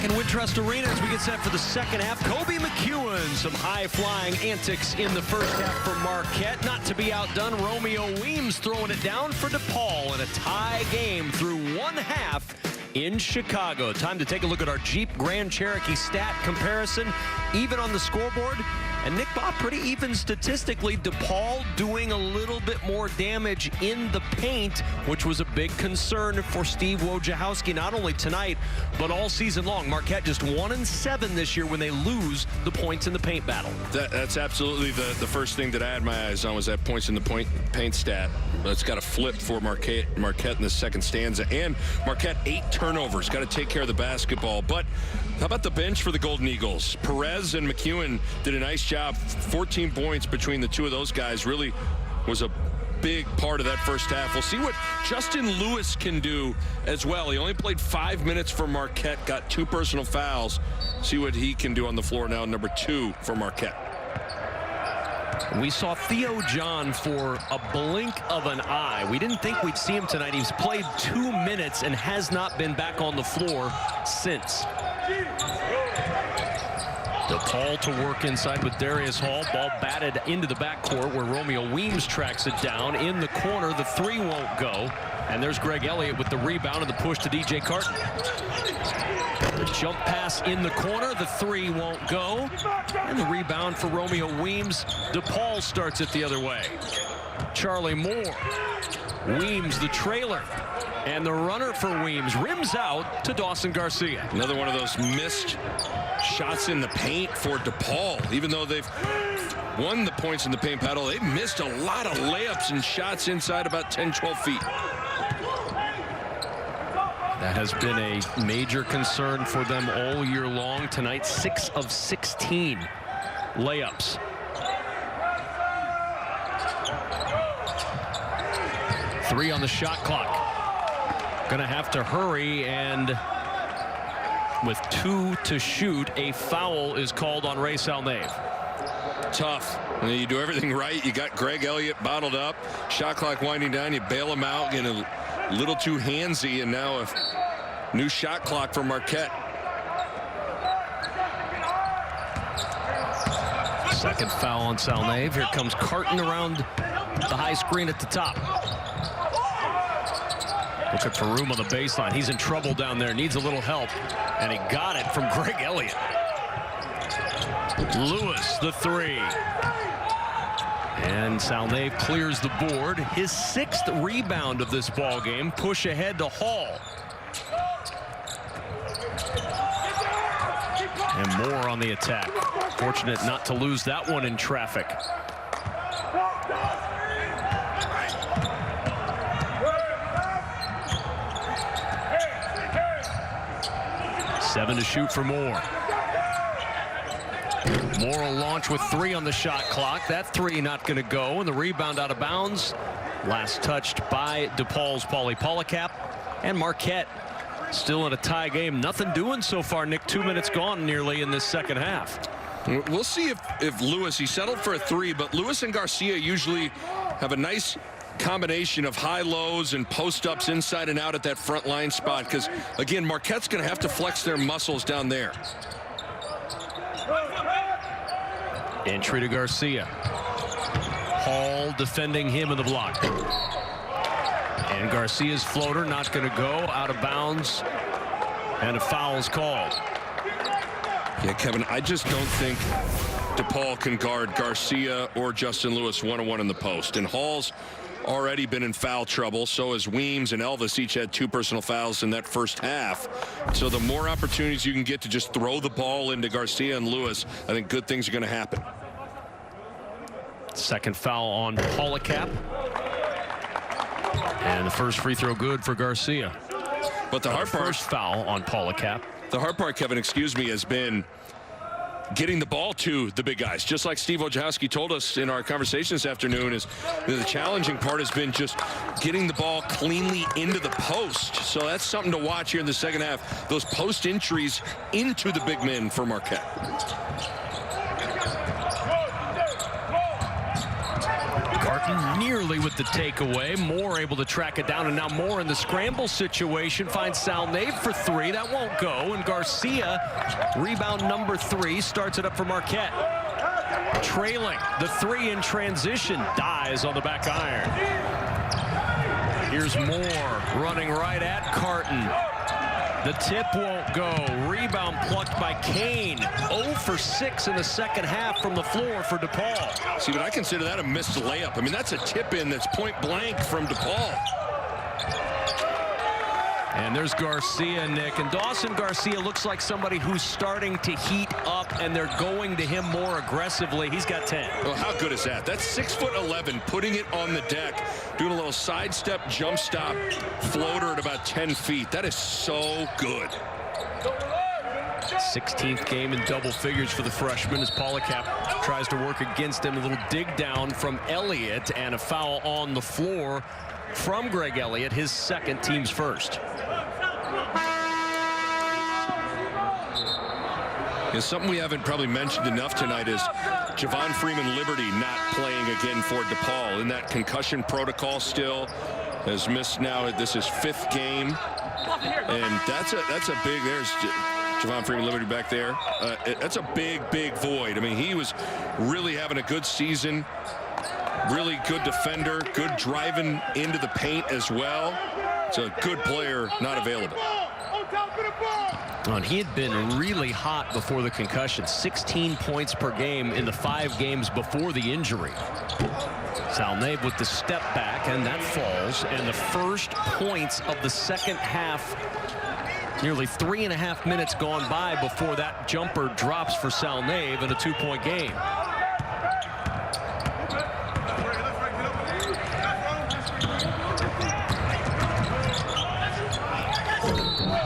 In Wintrust Arena as we get set for the second half. Kobe McEwen, some high-flying antics in the first half for Marquette. Not to be outdone, Romeo Weems throwing it down for DePaul in a tie game through one half in Chicago. Time to take a look at our Jeep Grand Cherokee stat comparison. Even on the scoreboard. And Nick Bob, pretty even statistically. DePaul doing a little bit more damage in the paint, which was a big concern for Steve Wojciechowski, not only tonight, but all season long. Marquette just 1-7 this year when they lose the points in the paint battle. That's absolutely the first thing that I had my eyes on, was that points in the paint stat. But it's got a flip for Marquette in the second stanza. And Marquette 8 turnovers. Got to take care of the basketball. But how about the bench for the Golden Eagles? Perez and McEwen did a nice job. 14 points between the two of those guys. Really was a big part of that first half. We'll see what Justin Lewis can do as well. He only played 5 minutes for Marquette, got 2 personal fouls. See what he can do on the floor now, number 2 for Marquette. We saw Theo John for a blink of an eye. We didn't think we'd see him tonight. He's played 2 minutes and has not been back on the floor since. Depaul to work inside with Darius Hall. Ball batted into the backcourt where Romeo Weems tracks it down. In the corner, the 3 won't go. And there's Greg Elliott with the rebound and the push to DJ Carton. The jump pass in the corner, the 3 won't go. And the rebound for Romeo Weems. Depaul starts it the other way. Charlie Moore. Weems the trailer. And the runner for Weems rims out to Dawson Garcia. Another one of those missed shots in the paint for Depaul. Even though they've won the points in the paint battle, they've missed a lot of layups and shots inside about 10, 12 feet. That has been a major concern for them all year long. Tonight, 6 of 16 layups. Three on the shot clock. Gonna have to hurry, and with 2 to shoot, a foul is called on Ray Salnave. Tough. You do everything right. You got Greg Elliott bottled up. Shot clock winding down. You bail him out. Getting a little too handsy, and now a new shot clock for Marquette. Second foul on Salnave. Here comes Carton around the high screen at the top. Looking for room on the baseline. He's in trouble down there. Needs a little help. And he got it from Greg Elliott. Lewis, the 3. And Salnave clears the board. His 6th rebound of this ball game. Push ahead to Hall. And Moore on the attack. Fortunate not to lose that one in traffic. Seven to shoot for Moore. Moore will launch with 3 on the shot clock. That 3 not going to go, and the rebound out of bounds. Last touched by DePaul's Paulie Polycap. And Marquette still in a tie game. Nothing doing so far, Nick. 2 minutes gone nearly in this second half. We'll see if Lewis, he settled for a 3, but Lewis and Garcia usually have a nice combination of high-lows and post-ups inside and out at that front line spot, because, again, Marquette's going to have to flex their muscles down there. Entry to Garcia. Hall defending him in the block. And Garcia's floater not going to go, out of bounds, and a foul is called. Yeah, Kevin, I just don't think DePaul can guard Garcia or Justin Lewis one-on-one in the post. And Hall's already been in foul trouble. So has Weems and Elvis. Each had 2 personal fouls in that first half. So the more opportunities you can get to just throw the ball into Garcia and Lewis, I think good things are going to happen. Second foul on Polycap. And the first free throw good for Garcia. But the hard part, first foul on Polycap. The hard part, Kevin, excuse me, has been getting the ball to the big guys. Just like Steve Wojciechowski told us in our conversation this afternoon, is the challenging part has been just getting the ball cleanly into the post. So that's something to watch here in the second half. Those post entries into the big men for Marquette. Carton nearly with the takeaway. Moore able to track it down, and now Moore in the scramble situation finds Salnave for 3. That won't go, and Garcia, rebound number 3, starts it up for Marquette. Trailing, the 3 in transition, dies on the back iron. Here's Moore running right at Carton. The tip won't go. Rebound plucked by Kane. 0 for 6 in the second half from the floor for DePaul. See, but I consider that a missed layup. I mean, that's a tip-in that's point blank from DePaul. And there's Garcia, Nick. And Dawson Garcia looks like somebody who's starting to heat up, and they're going to him more aggressively. He's got 10. Well, how good is that? That's 6'11", putting it on the deck, doing a little sidestep, jump stop, floater at about 10 feet. That is so good. 16th game in double figures for the freshman as Polycap tries to work against him. A little dig down from Elliott and a foul on the floor from Greg Elliott, his second, team's first. And something we haven't probably mentioned enough tonight is Javon Freeman-Liberty not playing again for DePaul in that concussion protocol still. Has missed now. This is 5th game. And that's a big, there's Javon Freeman-Liberty back there. That's a big void. I mean, he was really having a good season. Really good defender, good driving into the paint as well. It's a good player, not available. And he had been really hot before the concussion. 16 points per game in the 5 games before the injury. Salnave with the step back, and that falls. And the first points of the second half. Nearly 3.5 minutes gone by before that jumper drops for Salnave in a 2-point game.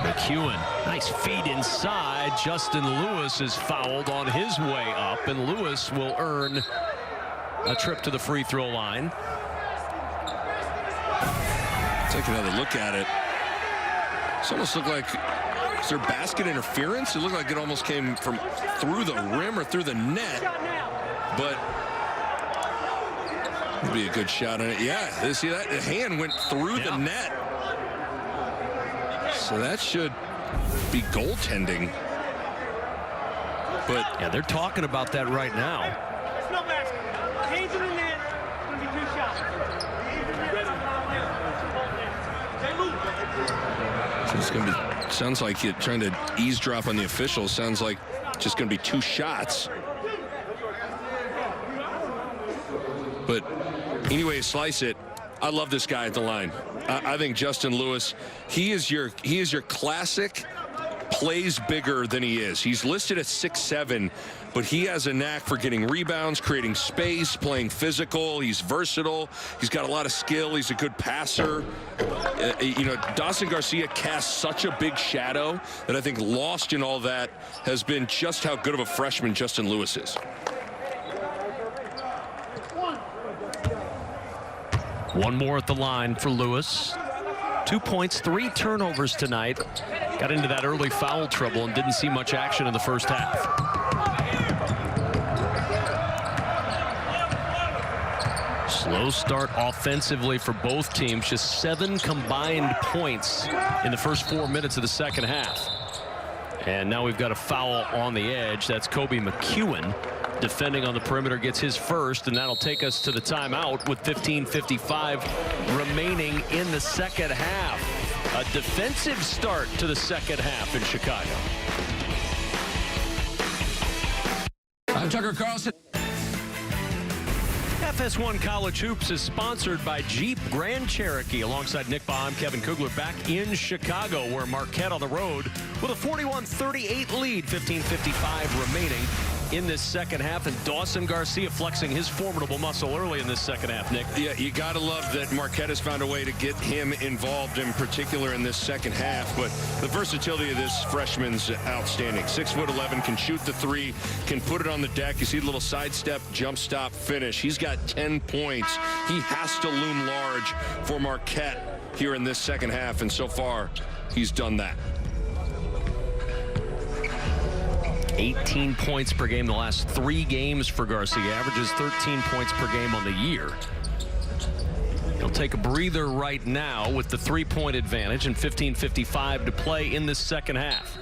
McEwen, nice feed inside. Justin Lewis is fouled on his way up, and Lewis will earn a trip to the free throw line. Take another look at it. It almost looked like, is there basket interference? It looked like it almost came from through the rim or through the net, but it'd be a good shot on it. Yeah, see that? The hand went through the net. So that should be goaltending. But yeah, they're talking about that right now. There's no basket. Hands in the net. It's going to be 2 shots. So it's going to be, sounds like you're trying to eavesdrop on the officials. Sounds like just going to be 2 shots. But anyway, slice it. I love this guy at the line. I think Justin Lewis, he is your classic plays bigger than he is. He's listed at 6'7", but he has a knack for getting rebounds, creating space, playing physical. He's versatile. He's got a lot of skill. He's a good passer. You know, Dawson Garcia casts such a big shadow that I think lost in all that has been just how good of a freshman Justin Lewis is. One more at the line for Lewis. 2 points, 3 turnovers tonight. Got into that early foul trouble and didn't see much action in the first half. Slow start offensively for both teams. Just 7 combined points in the first 4 minutes of the second half. And now we've got a foul on the edge. That's Kobe McEwen. Defending on the perimeter gets his first, and that'll take us to the timeout with 15:55 remaining in the second half. A defensive start to the second half in Chicago. I'm Tucker Carlson. FS1 College Hoops is sponsored by Jeep Grand Cherokee. Alongside Nick Baum, I'm Kevin Kugler back in Chicago, where Marquette on the road with a 41-38 lead. 15:55 remaining in this second half, and Dawson Garcia flexing his formidable muscle early in this second half, Nick. Yeah, you got to love that Marquette has found a way to get him involved, in particular in this second half. But the versatility of this freshman's outstanding. 6'11", can shoot the 3, can put it on the deck. You see the little sidestep, jump stop, finish. He's got 10 points. He has to loom large for Marquette here in this second half, and so far he's done that. 18 points per game the last 3 games for Garcia. Averages 13 points per game on the year. He'll take a breather right now with the 3-point advantage and 15:55 to play in this second half.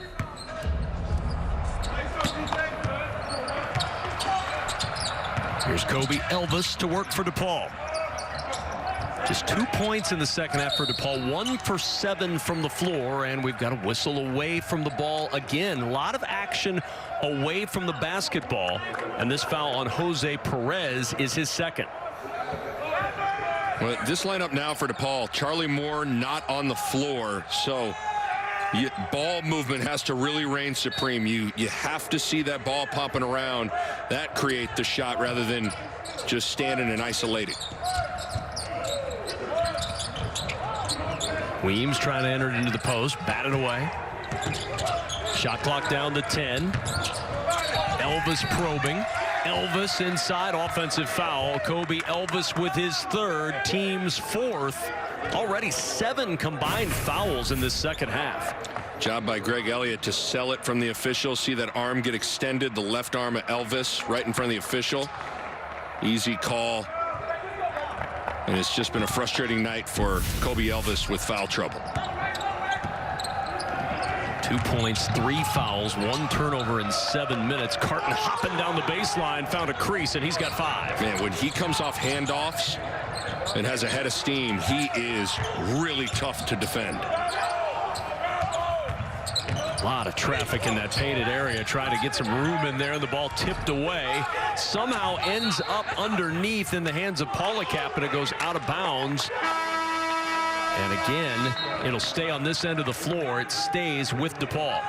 Here's Kobe Elvis to work for DePaul. Just 2 points in the second half for DePaul. 1 for 7 from the floor, and we've got a whistle away from the ball again. A lot of action away from the basketball, and this foul on Jose Perez is his second. Well, this lineup now for DePaul, Charlie Moore not on the floor, so ball movement has to really reign supreme. You have to see that ball popping around. That create the shot rather than just standing and isolating. Weems trying to enter it into the post, batted away. Shot clock down to 10. Elvis probing. Elvis inside, offensive foul. Kobe Elvis with his third, team's fourth. Already 7 combined fouls in this second half. Job by Greg Elliott to sell it from the official. See that arm get extended, the left arm of Elvis right in front of the official. Easy call. And it's just been a frustrating night for Kobe Elvis with foul trouble. 2 points, 3 fouls, 1 turnover in 7 minutes. Carton hopping down the baseline, found a crease, and he's got 5. Man, when he comes off handoffs and has a head of steam, he is really tough to defend. A lot of traffic in that painted area, trying to get some room in there. The ball tipped away. Somehow ends up underneath in the hands of Polycap, and it goes out of bounds. And again, it'll stay on this end of the floor. It stays with Depaul.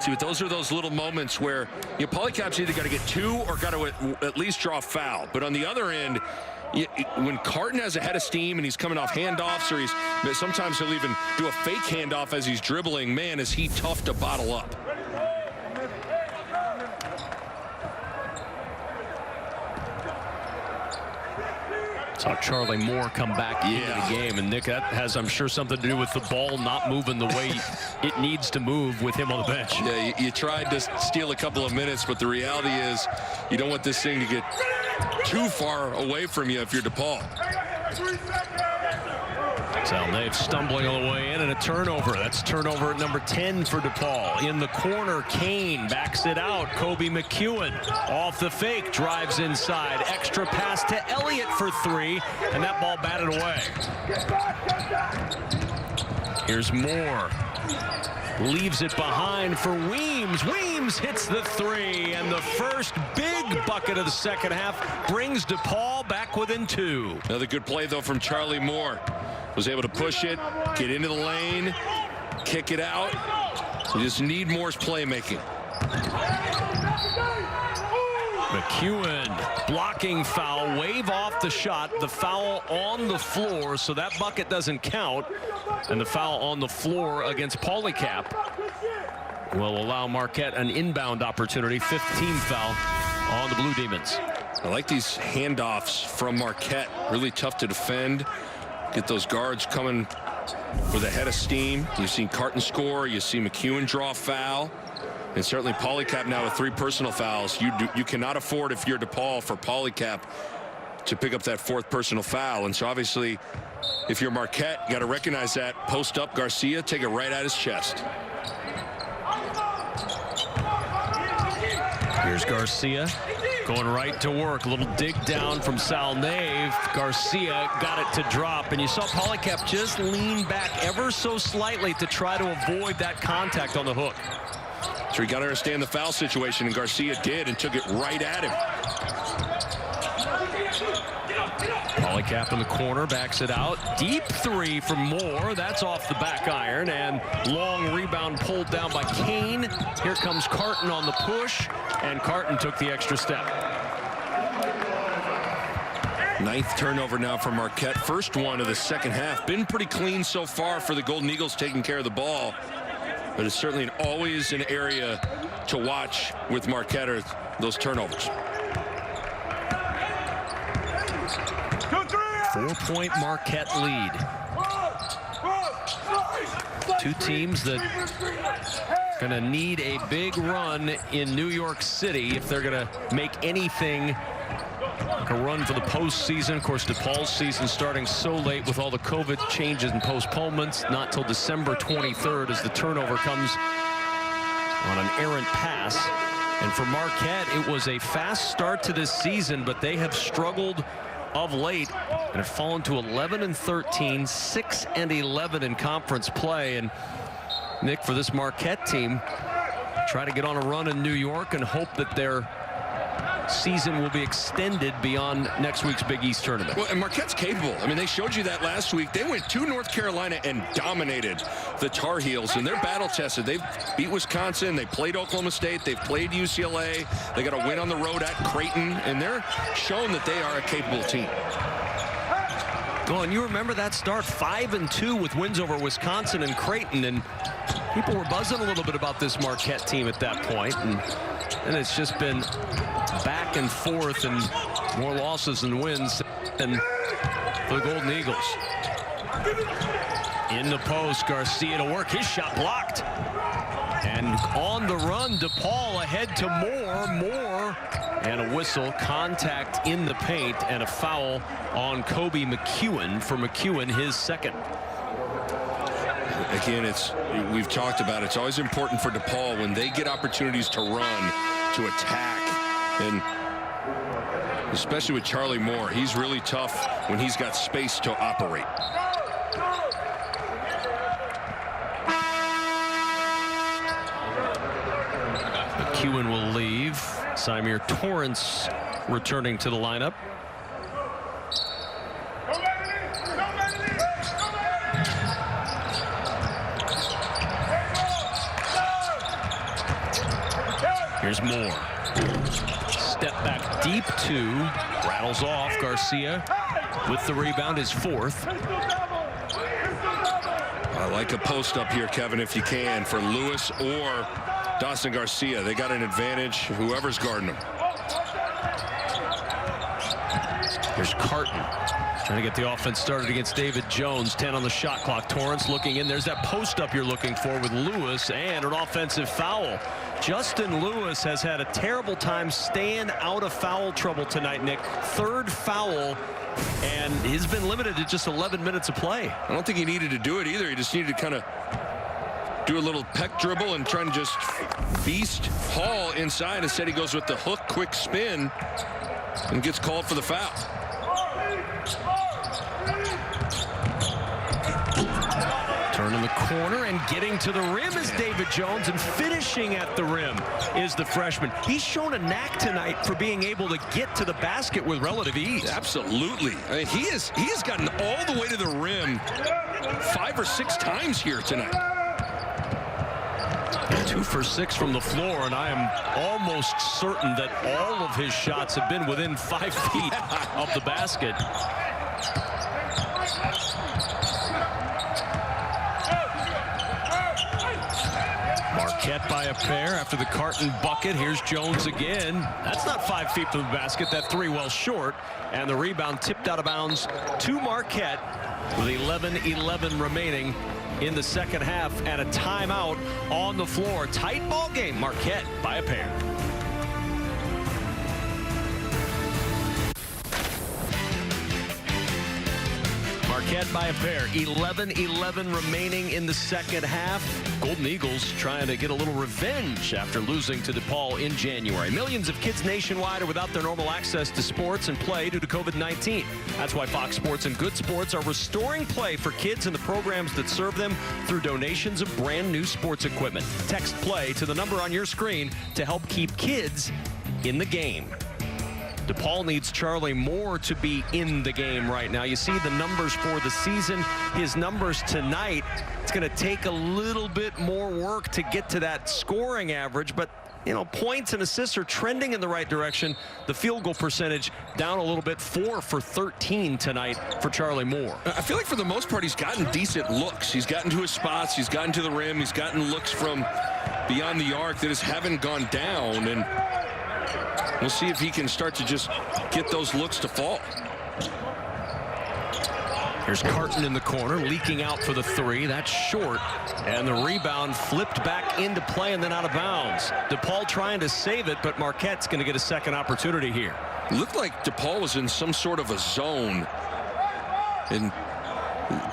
See, but those are those little moments where Polycap's either got to get 2 or got to at least draw a foul. But on the other end, when Carton has a head of steam and he's coming off handoffs, or sometimes he'll even do a fake handoff as he's dribbling, man, is he tough to bottle up. Saw Charlie Moore come back into the game, and Nick, that has, I'm sure, something to do with the ball not moving the way it needs to move with him on the bench. Yeah, you tried to steal a couple of minutes, but the reality is you don't want this thing to get too far away from you if you're Depaul. Salnave stumbling on the way in, and a turnover. That's turnover at number 10 for Depaul. In the corner, Kane backs it out. Kobe McEwen off the fake, drives inside. Extra pass to Elliott for 3, and that ball batted away. Here's Moore. Leaves it behind for Weems. Weems hits the 3, and the first big bucket of the second half brings Depaul back within 2. Another good play, though, from Charlie Moore. Was able to push it, get into the lane, kick it out. You just need Moore's playmaking. McEwen blocking foul, wave off the shot, the foul on the floor, so that bucket doesn't count, and the foul on the floor against Polycap will allow Marquette an inbound opportunity. 15th foul on the Blue Demons. I like these handoffs from Marquette. Really tough to defend. Get those guards coming with a head of steam. You've seen Carton score. You see McEwen draw a foul. And certainly Polycap now with 3 personal fouls. You cannot afford, if you're Depaul, for Polycap to pick up that 4th personal foul. And so obviously, if you're Marquette, you got to recognize that. Post up Garcia, take it right at his chest. Here's Garcia going right to work. A little dig down from Salnave. Garcia got it to drop, and you saw Polycap just lean back ever so slightly to try to avoid that contact on the hook. So you got to understand the foul situation, and Garcia did and took it right at him. Polycap in the corner, backs it out. Deep 3 from Moore. That's off the back iron, and long rebound pulled down by Kane. Here comes Carton on the push, and Carton took the extra step. 9th turnover now for Marquette. First one of the second half. Been pretty clean so far for the Golden Eagles taking care of the ball. But it's certainly always an area to watch with Marquette, are those turnovers. 4-point Marquette lead. 2 teams that are going to need a big run in New York City if they're going to make anything like a run for the postseason. Of course, DePaul's season starting so late with all the COVID changes and postponements. Not till December 23rd as the turnover comes on an errant pass. And for Marquette, it was a fast start to this season, but they have struggled of late and have fallen to 11-13, 6-11 in conference play. And Nick, for this Marquette team, try to get on a run in New York and hope that their season will be extended beyond next week's Big East tournament. Well, and Marquette's capable. I mean, they showed you that last week. They went to North Carolina and dominated the Tar Heels, and they're battle tested. They've beat Wisconsin. They played Oklahoma State. They've played UCLA. They got a win on the road at Creighton, and they're shown that they are a capable team. Well, and you remember that start, 5-2 with wins over Wisconsin and Creighton, and people were buzzing a little bit about this Marquette team at that point, and it's just been back and forth and more losses than wins than for the Golden Eagles. In the post, Garcia to work. His shot blocked. And on the run, Depaul ahead to Moore. And a whistle, contact in the paint, and a foul on Kobe McEwen for McEwen, his second. Again, we've talked about it. It's always important for Depaul when they get opportunities to run, to attack, and especially with Charlie Moore, he's really tough when he's got space to operate. McEwen will leave. Symir Torrance returning to the lineup. Here's Moore. Step back deep two. Rattles off. Garcia with the rebound, his fourth. I like a post up here, Kevin, if you can, for Lewis or Dawson Garcia. They got an advantage, whoever's guarding them. Here's Carton trying to get the offense started against David Jones. 10 on the shot clock. Torrance looking in. There's that post up you're looking for with Lewis, and an offensive foul. Justin Lewis has had a terrible time staying out of foul trouble tonight, Nick. Third foul, and he's been limited to just 11 minutes of play. I don't think he needed to do it either. He just needed to kind of do a little peck dribble and try to just beast Hall inside. Instead, he goes with the hook, quick spin, and gets called for the foul. Turning the corner and getting to the rim is David Jones, and finishing at the rim is the freshman. He's shown a knack tonight for being able to get to the basket with relative ease. Absolutely. I mean, he has gotten all the way to the rim 5 or 6 times here tonight. 2 for 6 from the floor, and I am almost certain that all of his shots have been within 5 feet of the basket. Marquette by a pair after the Carton bucket. Here's Jones again. That's not 5 feet from the basket. That three well short. And the rebound tipped out of bounds to Marquette with 11:11 remaining in the second half, and a timeout on the floor. Tight ball game. Marquette by a pair. Marquette by a pair. 11:11 remaining in the second half. Golden Eagles trying to get a little revenge after losing to Depaul in January. Millions of kids nationwide are without their normal access to sports and play due to COVID-19. That's why Fox Sports and Good Sports are restoring play for kids and the programs that serve them through donations of brand new sports equipment. Text play to the number on your screen to help keep kids in the game. Depaul needs Charlie Moore to be in the game right now. You see the numbers for the season. His numbers tonight, it's going to take a little bit more work to get to that scoring average, but you know, points and assists are trending in the right direction. The field goal percentage down a little bit, 4 for 13 tonight for Charlie Moore. I feel like for the most part he's gotten decent looks. He's gotten to his spots, he's gotten to the rim, he's gotten looks from beyond the arc that just haven't gone down, and we'll see if he can start to just get those looks to fall. Here's Carton in the corner, leaking out for the three. That's short. And the rebound flipped back into play and then out of bounds. Depaul trying to save it, but Marquette's going to get a second opportunity here. It looked like Depaul was in some sort of a zone. And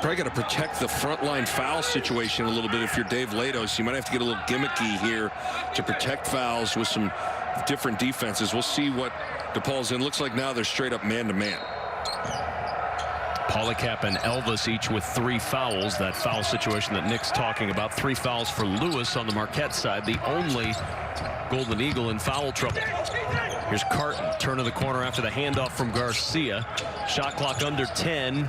probably got to protect the front line foul situation a little bit if you're Dave Lato. So you might have to get a little gimmicky here to protect fouls with some different defenses. We'll see what Depaul's in. Looks like now they're straight up man-to-man. Polycap and Elvis each with 3 fouls. That foul situation that Nick's talking about. 3 fouls for Lewis on the Marquette side. The only Golden Eagle in foul trouble. Here's Carton. Turn of the corner after the handoff from Garcia. Shot clock under 10.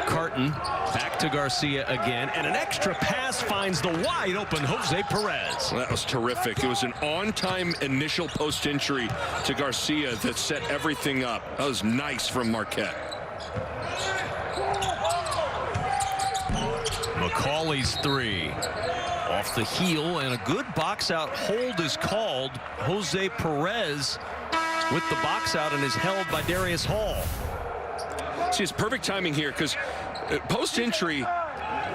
Carton back to Garcia again. And an extra pass finds the wide open Jose Perez. Well, that was terrific. It was an on-time initial post entry to Garcia that set everything up. That was nice from Marquette. McCauley's 3. Off the heel, and a good box out hold is called. Jose Perez with the box out and is held by Darius Hall. See, it's perfect timing here because post-entry,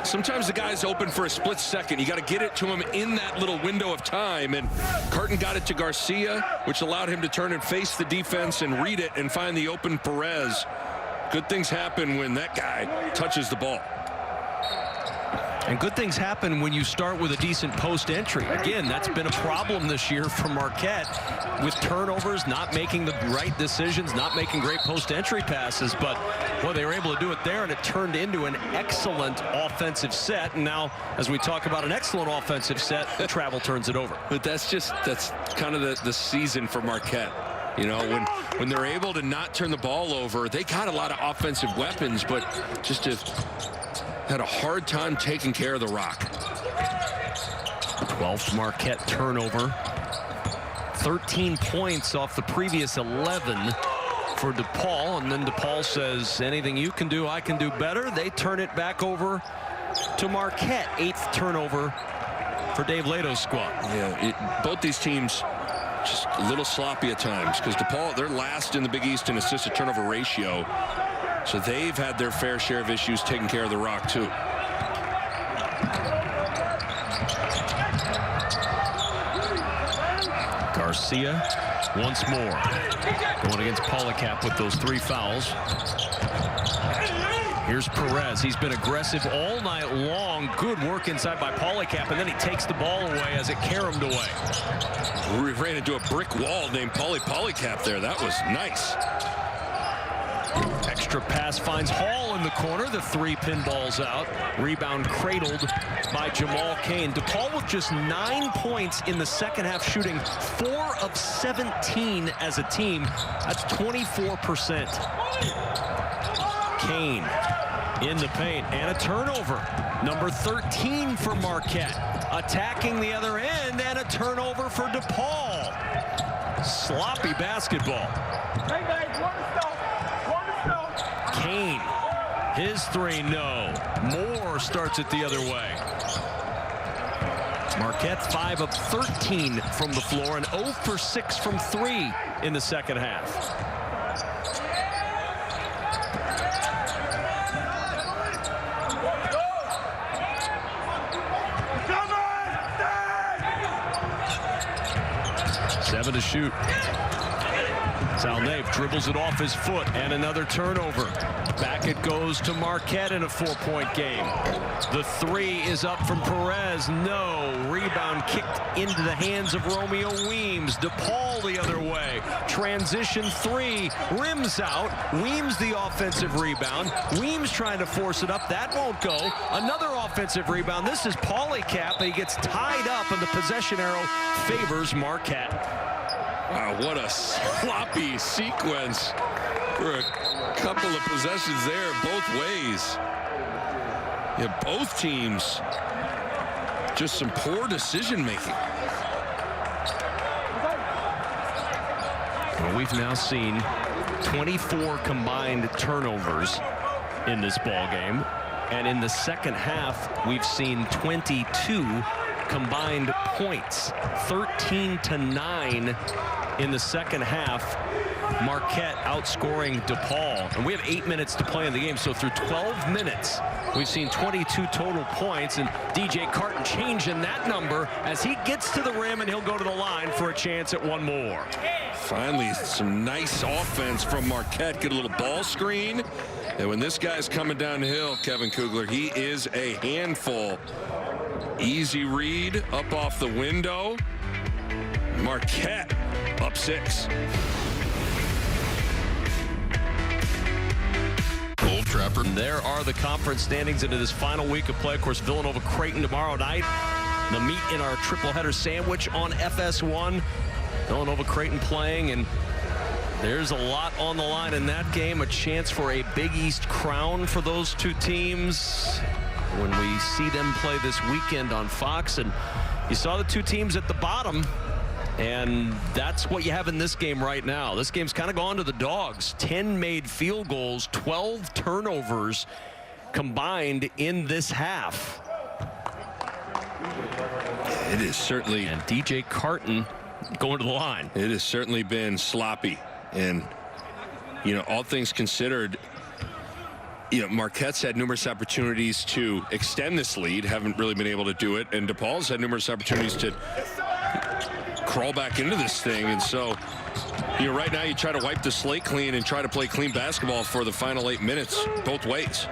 sometimes the guy's open for a split second. You got to get it to him in that little window of time, and Carton got it to Garcia, which allowed him to turn and face the defense and read it and find the open Perez. Good things happen when that guy touches the ball. And good things happen when you start with a decent post entry. Again, that's been a problem this year for Marquette with turnovers, not making the right decisions, not making great post entry passes. But, well, they were able to do it there, and it turned into an excellent offensive set. And now, as we talk about an excellent offensive set, the travel turns it over. But that's kind of the season for Marquette. You know, when they're able to not turn the ball over, they got a lot of offensive weapons, but just had a hard time taking care of the rock. 12th Marquette turnover. 13 points off the previous 11 for Depaul. And then Depaul says, anything you can do, I can do better. They turn it back over to Marquette. 8th turnover for Dave Lato's squad. Yeah, both these teams just a little sloppy at times because Depaul, they're last in the Big East in assist to turnover ratio. So they've had their fair share of issues taking care of the rock, too. Garcia once more going against Polycap with those 3 fouls. Here's Perez. He's been aggressive all night long. Good work inside by Polycap, and then he takes the ball away as it caromed away. We ran into a brick wall named Polycap there. That was nice. Extra pass finds Hall in the corner. The 3 pinballs out. Rebound cradled by Jamal Cain. Depaul with just 9 points in the second half, shooting 4 of 17 as a team. That's 24%. Cain in the paint and a turnover. Number 13 for Marquette. Attacking the other end and a turnover for Depaul. Sloppy basketball. Hey guys, Cain, his 3, no. Moore starts it the other way. Marquette 5 of 13 from the floor and 0 for 6 from 3 in the second half. Seven to shoot. Salnave dribbles it off his foot and another turnover. Back it goes to Marquette in a 4-point game. The 3 is up from Perez. No. Rebound kicked into the hands of Romeo Weems. Depaul the other way. Transition 3. Rims out. Weems the offensive rebound. Weems trying to force it up. That won't go. Another offensive rebound. This is Polycap. He gets tied up and the possession arrow favors Marquette. Wow, what a sloppy sequence for a couple of possessions there both ways. Yeah, both teams just some poor decision making. Well, we've now seen 24 combined turnovers in this ball game, and in the second half we've seen 22 combined points. 13-9 in the second half. Marquette outscoring Depaul, and we have 8 minutes to play in the game, so through 12 minutes we've seen 22 total points, and DJ Carton changing that number as he gets to the rim, and he'll go to the line for a chance at one more. Finally some nice offense from Marquette. Get a little ball screen, and when this guy's coming downhill, Kevin Kugler, he is a handful. Easy read up off the window. Marquette up 6. Old Trapper. There are the conference standings into this final week of play. Of course, Villanova Creighton tomorrow night. The meat in our triple header sandwich on FS1. Villanova Creighton playing, and there's a lot on the line in that game. A chance for a Big East crown for those two teams when we see them play this weekend on Fox. And you saw the two teams at the bottom, and that's what you have in this game right now. This game's kind of gone to the dogs. 10 made field goals, 12 turnovers combined in this half. It is certainly. And DJ Carton going to the line. It has certainly been sloppy. And, you know, all things considered, you know, Marquette's had numerous opportunities to extend this lead, haven't really been able to do it. And Depaul's had numerous opportunities to crawl back into this thing. And so, you know, right now you try to wipe the slate clean and try to play clean basketball for the final 8 minutes, both ways.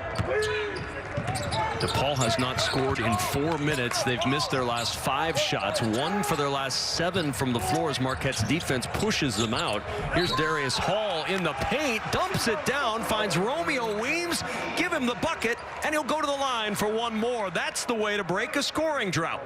Depaul has not scored in 4 minutes. They've missed their last 5 shots, 1 for their last 7 from the floor as Marquette's defense pushes them out. Here's Darius Hall in the paint, dumps it down, finds Romeo Weems, give him the bucket, and he'll go to the line for one more. That's the way to break a scoring drought.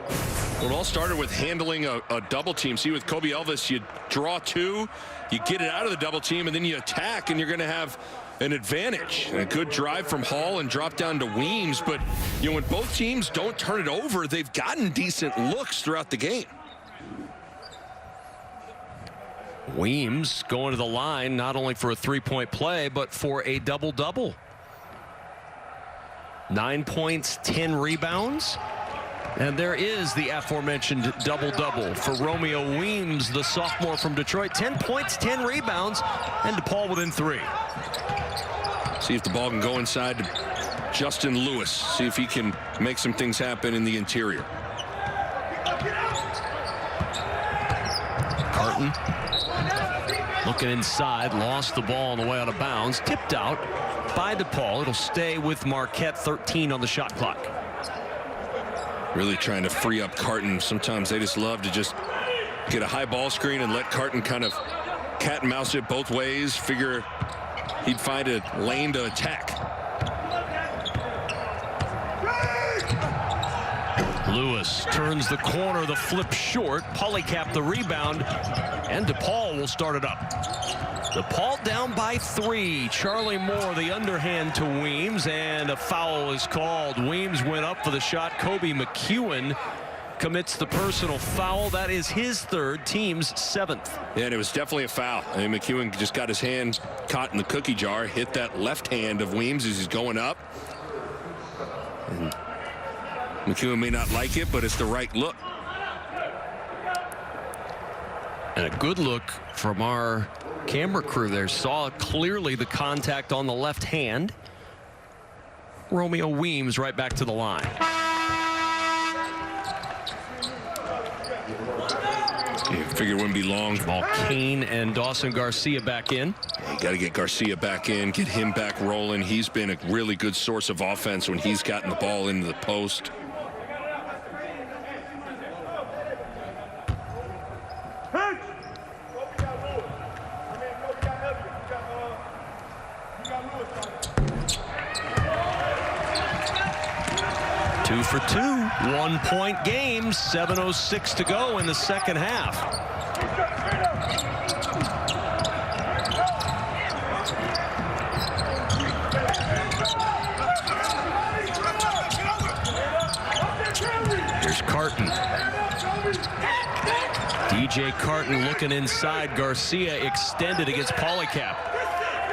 Well, it all started with handling a double team. See, with Kobe Elvis, you draw 2, you get it out of the double team, and then you attack, and you're going to have an advantage. And a good drive from Hall and drop down to Weems. But, you know, when both teams don't turn it over, they've gotten decent looks throughout the game. Weems going to the line not only for a 3-point play, but for a double-double. 9 points, 10 rebounds. And there is the aforementioned double-double for Romeo Weems, the sophomore from Detroit. 10 points, 10 rebounds, and Depaul within 3. See if the ball can go inside to Justin Lewis. See if he can make some things happen in the interior. Carton looking inside, lost the ball on the way out of bounds, tipped out by Depaul. It'll stay with Marquette, 13 on the shot clock. Really trying to free up Carton. Sometimes they just love to just get a high ball screen and let Carton kind of cat and mouse it both ways, figure he'd find a lane to attack. Lewis turns the corner, the flip short, Polycap the rebound, and Depaul will start it up. Depaul down by 3. Charlie Moore the underhand to Weems, and a foul is called. Weems went up for the shot. Kobe McEwen commits the personal foul. That is his 3rd, team's 7th. Yeah, and it was definitely a foul. I mean, McEwen just got his hand caught in the cookie jar, hit that left hand of Weems as he's going up. And McEwen may not like it, but it's the right look. And a good look from our camera crew there. Saw clearly the contact on the left hand. Romeo Weems right back to the line. You figure it wouldn't be long. Jamal Cain and Dawson Garcia back in. You got to get Garcia back in, get him back rolling. He's been a really good source of offense when he's gotten the ball into the post. Two for 2, 1-point game, 7:06 to go in the second half. Here's Carton. DJ Carton looking inside. Garcia extended against Polycap.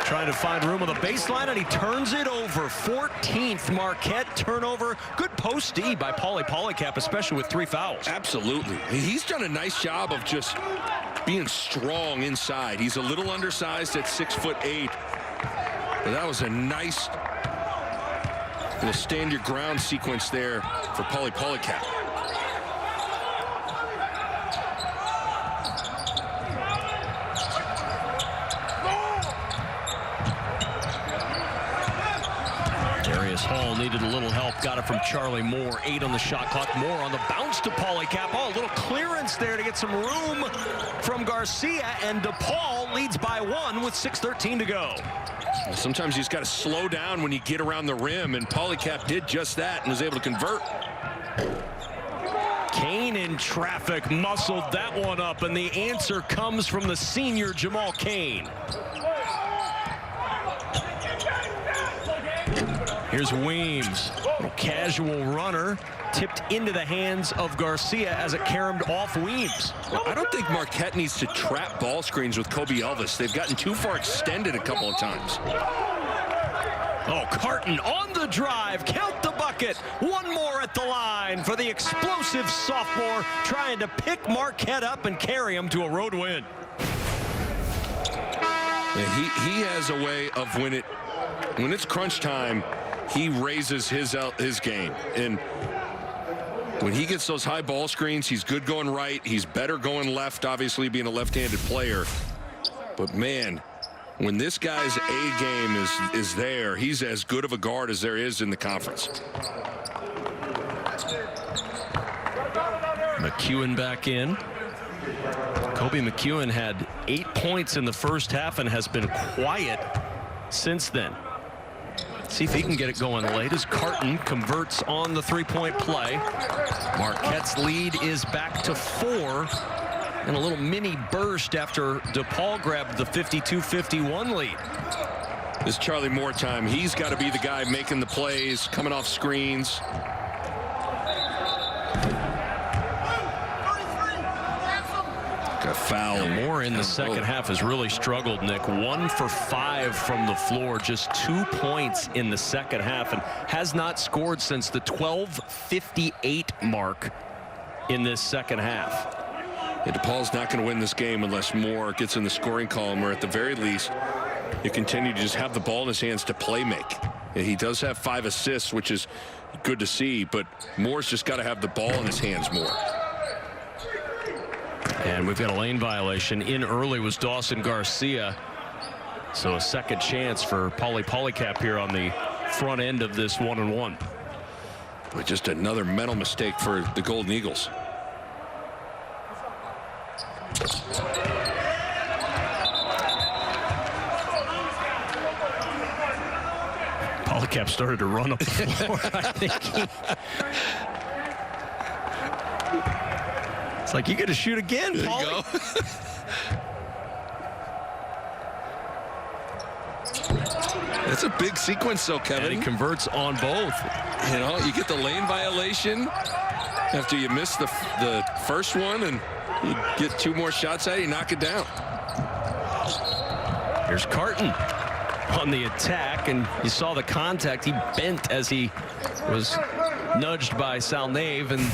Trying to find room on the baseline, and he turns it over. 14th Marquette turnover. Good post D by Polycap, especially with 3 fouls. Absolutely. He's done a nice job of just being strong inside. He's a little undersized at 6'8", but that was a nice little stand your ground sequence there for Polycap. Hall needed a little help, got it from Charlie Moore. 8 on the shot clock. Moore on the bounce to Polycap. Oh, a little clearance there to get some room from Garcia, and Depaul leads by 1 with 6:13 to go. Sometimes you just got to slow down when you get around the rim, and Polycap did just that and was able to convert. Cain in traffic, muscled that one up, and the answer comes from the senior Jamal Cain. Here's Weems, a casual runner, tipped into the hands of Garcia as it caromed off Weems. I don't think Marquette needs to trap ball screens with Kobe Elvis. They've gotten too far extended a couple of times. Oh, Carton on the drive, count the bucket. bucket. One more at the line for the explosive sophomore, trying to pick Marquette up and carry him to a road win. He has a way of when it's crunch time, he raises his game. And when he gets those high ball screens, he's good going right. He's better going left, obviously being a left-handed player. But man, when this guy's A game is there, he's as good of a guard as there is in the conference. McEwen back in. Kobe McEwen had 8 points in the first half and has been quiet since then. See if he can get it going late as Carton converts on the three-point play. Marquette's lead is back to 4. And a little mini burst after Depaul grabbed the 52-51 lead. This Charlie Moore time, he's got to be the guy making the plays, coming off screens. Got foul. Moore in the second half has really struggled, Nick. 1 for 5 from the floor, just 2 points in the second half, and has not scored since the 12:58 mark in this second half. Yeah, DePaul's not going to win this game unless Moore gets in the scoring column, or at the very least, you continue to just have the ball in his hands to play make. Yeah, he does have 5 assists, which is good to see, but Moore's just got to have the ball in his hands more. And we've got a lane violation. In early was Dawson Garcia. So a second chance for Paulie Polycap here on the front end of this 1-on-1. But just another mental mistake for the Golden Eagles. Polycap started to run up the floor. I think it's like, you got to shoot again, Paulie. There you go. That's a big sequence, though, Kevin. And he converts on both. You know, you get the lane violation after you miss the first one, and you get 2 more shots at it, you knock it down. Here's Carton on the attack, and you saw the contact. He bent as he was nudged by Salnave, and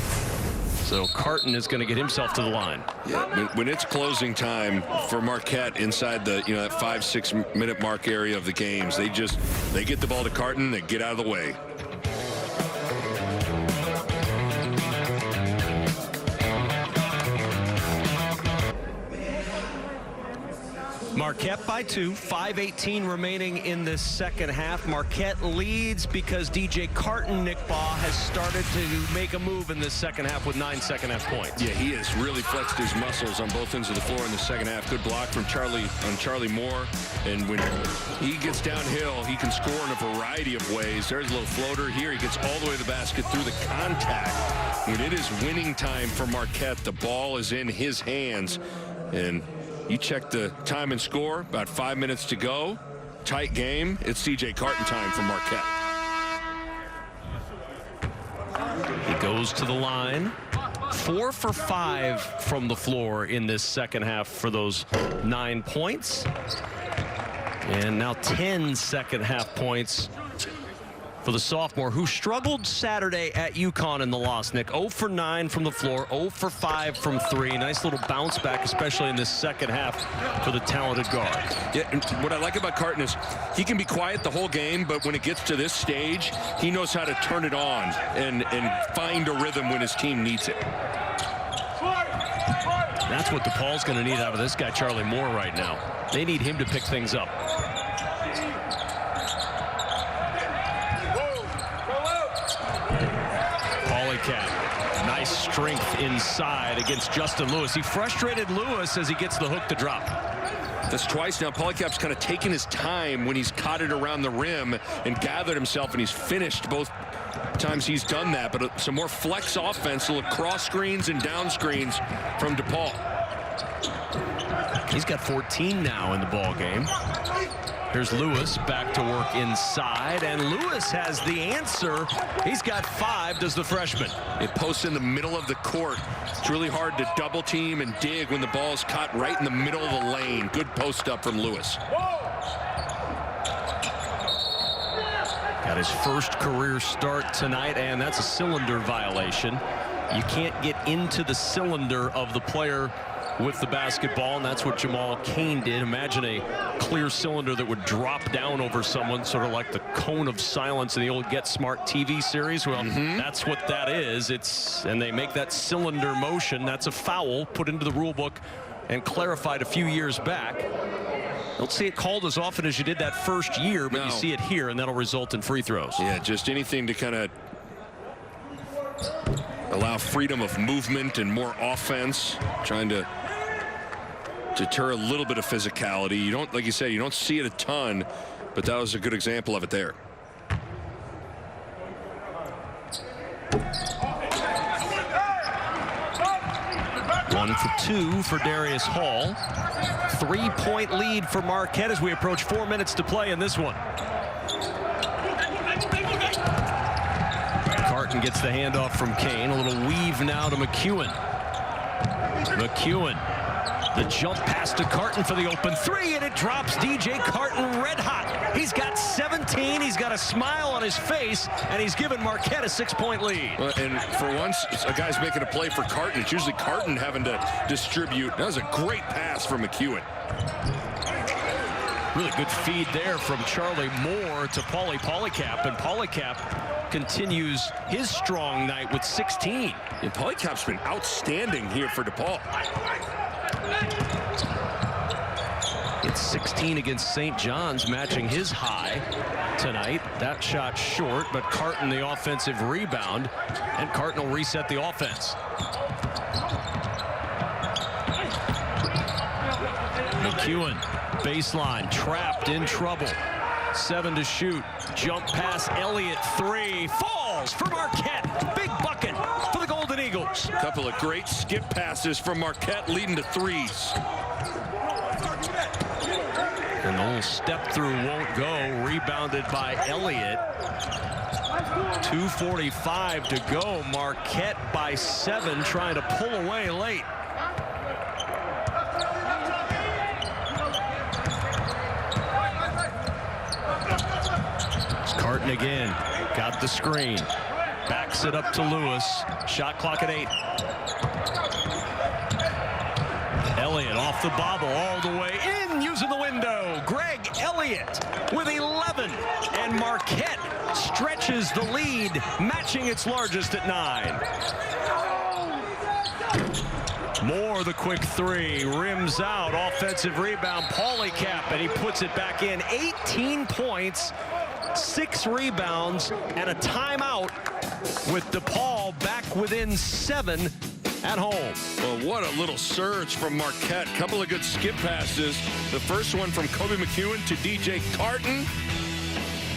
so Carton is going to get himself to the line. Yeah, when it's closing time for Marquette inside the that 5-6 minute mark area of the games, they get the ball to Carton, they get out of the way. Marquette by 2, 5:18 remaining in this second half. Marquette leads because DJ Carton, Nick Baugh, has started to make a move in this second half with 9 second half points. Yeah, he has really flexed his muscles on both ends of the floor in the second half. Good block from Charlie Moore. And when he gets downhill, he can score in a variety of ways. There's a little floater here. He gets all the way to the basket through the contact. When it is winning time for Marquette, the ball is in his hands. And you check the time and score, about 5 minutes to go. Tight game. It's DJ Carton time for Marquette. He goes to the line. 4 for 5 from the floor in this second half for those 9 points. And now 10 second half points for the sophomore, who struggled Saturday at UConn in the loss, Nick. 0 for 9 from the floor, 0 for 5 from 3. Nice little bounce back, especially in this second half for the talented guard. Yeah, and what I like about Carton is he can be quiet the whole game, but when it gets to this stage, he knows how to turn it on and find a rhythm when his team needs it. That's what DePaul's going to need out of this guy, Charlie Moore, right now. They need him to pick things up. Nice strength inside against Justin Lewis. He frustrated Lewis as he gets the hook to drop. That's twice now. Polycap's kind of taken his time when he's caught it around the rim and gathered himself, and he's finished both times he's done that. But some more flex offense, little cross screens and down screens from DePaul. He's got 14 now in the ball game. Here's Lewis back to work inside, and Lewis has the answer. He's got 5, does the freshman. It posts in the middle of the court. It's really hard to double team and dig when the ball's caught right in the middle of the lane. Good post up from Lewis. Got Got his first career start tonight, and that's a cylinder violation. You can't get into the cylinder of the player with the basketball, and that's what Jamal Cain did. Imagine a clear cylinder that would drop down over someone, sort of like the cone of silence in the old Get Smart TV series. Well, that's what that is. And they make that cylinder motion. That's a foul put into the rule book and clarified a few years back. Don't see it called as often as you did that first year, but you see it here, and that'll result in free throws. Yeah, just anything to kind of allow freedom of movement and more offense, trying to deter a little bit of physicality. You don't, like you said, you don't see it a ton, but that was a good example of it there. One for two for Darius Hall. 3-point lead for Marquette as we approach 4 minutes to play in this one. Carton gets the handoff from Cain. A little weave now to McEwen. McEwen. The jump pass to Carton for the open three, and it drops DJ Carton red hot. He's got 17. He's got a smile on his face, and he's given Marquette a 6-point lead. And for once, a guy's making a play for Carton. It's usually Carton having to distribute. That was a great pass from McEwen. Really good feed there from Charlie Moore to Paulie Polycap, and Polycap continues his strong night with 16. And Polycap's been outstanding here for Depaul. It's 16 against St. John's, matching his high tonight. That shot short, but Carton the offensive rebound, and Carton will reset the offense. McEwen, baseline, trapped, in trouble. 7 to shoot. Jump pass, Elliott, 3. Falls for Marquette. Big bucket for the Golden Eagles. A couple of great skip passes from Marquette, leading to threes. And the little step through won't go. Rebounded by Elliott. 2:45 to go. Marquette by 7, trying to pull away late. Carton again, got the screen, backs it up to Lewis. Shot clock at 8. Elliott off the bobble all the way in, using the window. Greg Elliott with 11, and Marquette stretches the lead, matching its largest at 9. Moore, the quick 3, rims out, offensive rebound, Polycap, and he puts it back in. 18 points. 6 rebounds and a timeout, with Depaul back within 7 at home. Well, what a little surge from Marquette. Couple of good skip passes. The first one from Kobe McEwen to DJ Carton,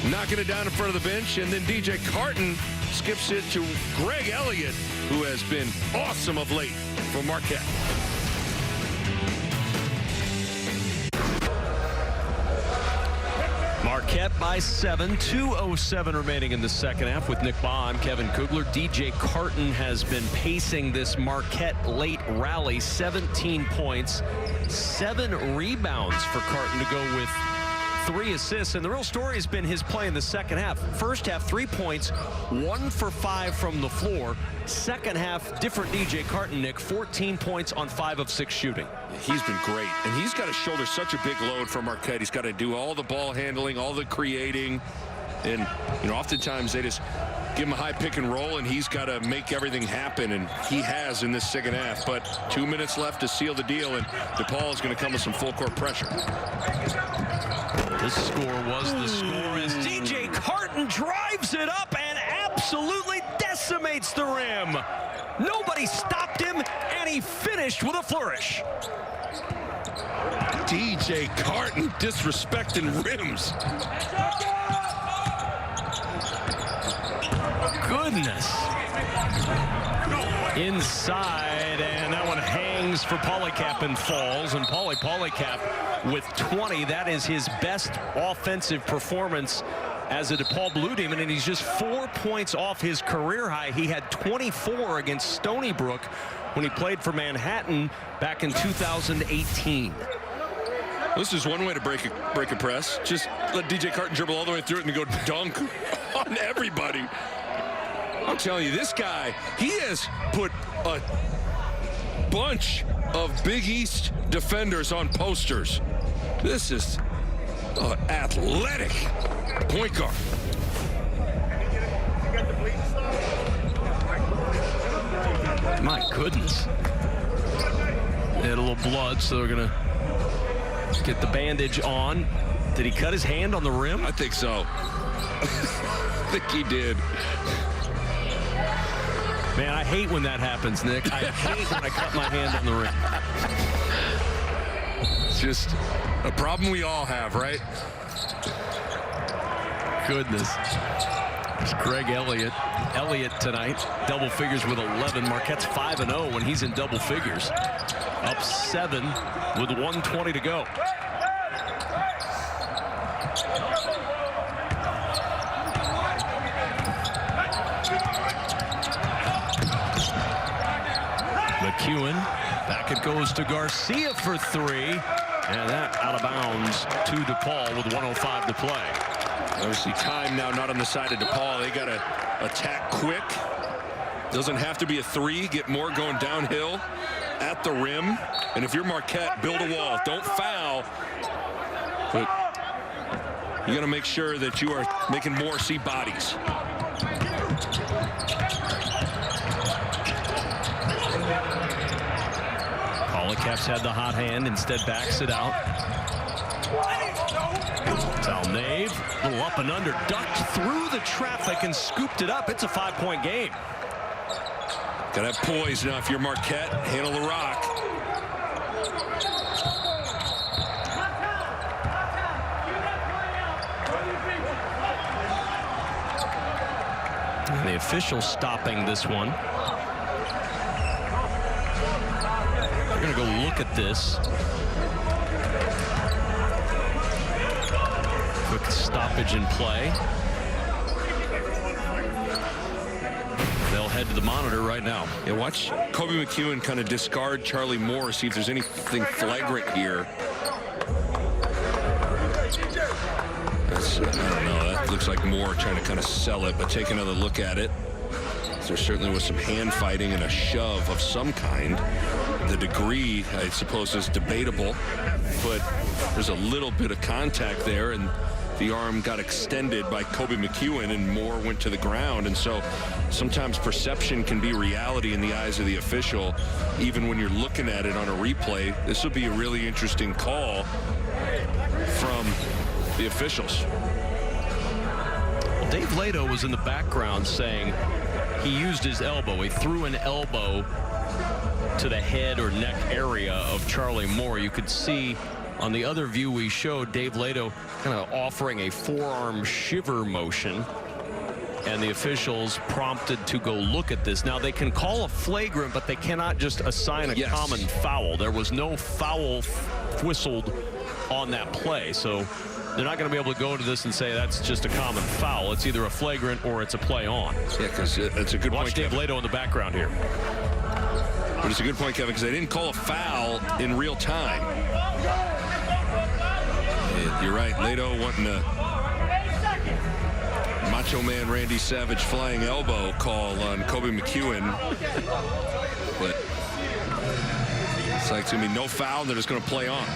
knocking it down in front of the bench, and then DJ Carton skips it to Greg Elliott, who has been awesome of late for Marquette. Marquette by 7, 2:07 remaining in the second half with Nick Baugh. I'm Kevin Kugler. DJ Carton has been pacing this Marquette late rally. 17 points, 7 rebounds for Carton to go with 3 assists. And the real story has been his play in the second half. First half, 3 points, 1 for 5 from the floor. Second half, different DJ Carton, Nick, 14 points on 5 of 6 shooting. He's been great, and he's got to shoulder such a big load for Marquette. He's got to do all the ball handling, all the creating, and oftentimes they just give him a high pick and roll, and he's got to make everything happen, and he has in this second half. But 2 minutes left to seal the deal, and Depaul is going to come with some full court pressure. This score was the score as DJ Carton drives it up and absolutely decimates the rim. Nobody stopped him, and he finished with a flourish. DJ Carton disrespecting rims. Goodness. Inside, and that one hangs for Polycap and falls. And Polycap with 20. That is his best offensive performance as a Depaul Blue Demon, and he's just 4 points off his career high. He had 24 against Stony Brook when he played for Manhattan back in 2018. This is one way to break a press. Just let DJ Carton dribble all the way through it and go dunk on everybody. I'm telling you, this guy, he has put a bunch of Big East defenders on posters. This is an athletic point guard. My goodness. They had a little blood, so they're going to get the bandage on. Did he cut his hand on the rim? I think so. I think he did. Man, I hate when that happens, Nick. I hate when I cut my hand on the rim. It's just a problem we all have, right? Goodness. It's Greg Elliott. Elliott tonight, double figures with 11. Marquette's 5-0 when he's in double figures. Up 7 with 1:20 to go. McEwen, back it goes to Garcia for 3, and that out of bounds to Depaul with 1:05 to play. Obviously time now not on the side of Depaul. They got to attack quick. Doesn't have to be a 3. Get more going downhill at the rim. And if you're Marquette, build a wall. Don't foul. But you got to make sure that you are making more see bodies. Caps had the hot hand, instead backs it out. Nave, a little up and under, ducked through the traffic and scooped it up. It's a 5-point game. Gotta have poise now if you're Marquette. Handle the rock. And the official stopping this one. We're going to go look at this. Quick stoppage in play. They'll head to the monitor right now. Yeah, watch Kobe McEwen kind of discard Charlie Moore, see if there's anything flagrant here. That's, I don't know, that looks like Moore trying to kind of sell it, but take another look at it. There certainly was some hand fighting and a shove of some kind. The degree, I suppose, is debatable, but there's a little bit of contact there, and the arm got extended by Kobe McEwen, and Moore went to the ground. And so sometimes perception can be reality in the eyes of the official, even when you're looking at it on a replay. This would be a really interesting call from the officials. Well, Dave Lato was in the background saying he used his elbow. He threw an elbow to the head or neck area of Charlie Moore. You could see on the other view we showed Dave Lato kind of offering a forearm shiver motion, and the officials prompted to go look at this. Now they can call a flagrant, but they cannot just assign a common foul. There was no foul whistled on that play, so they're not going to be able to go to this and say that's just a common foul. It's either a flagrant or it's a play on. Yeah, because it's a good point. Watch Dave Lato in the background here. But it's a good point, Kevin, because they didn't call a foul in real time. You're right, Lato wanting to Macho Man Randy Savage flying elbow call on Kobe McEwen. But it's like it's going to be no foul, they're just going to play on.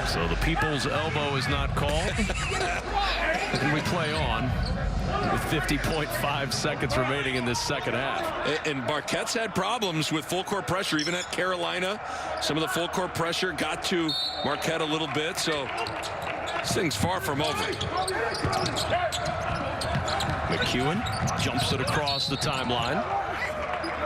So the people's elbow is not called. And we play on with 50.5 seconds remaining in this second half. And Marquette's had problems with full court pressure, even at Carolina. Some of the full court pressure got to Marquette a little bit, so this thing's far from over. McEwen jumps it across the timeline.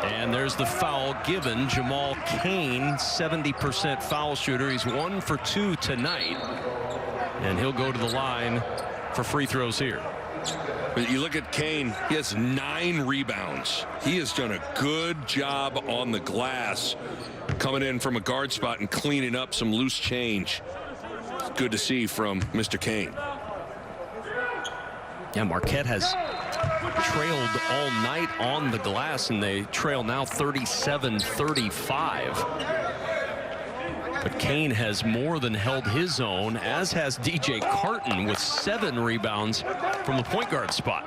And there's the foul given. Jamal Cain, 70% foul shooter. He's 1 for 2 tonight. And he'll go to the line for free throws here. You look at Cain, he has 9 rebounds. He has done a good job on the glass, coming in from a guard spot and cleaning up some loose change. It's good to see from Mr. Cain. Yeah, Marquette has trailed all night on the glass, and they trail now 37-35. But Kane has more than held his own, as has DJ Carton with 7 rebounds from the point guard spot.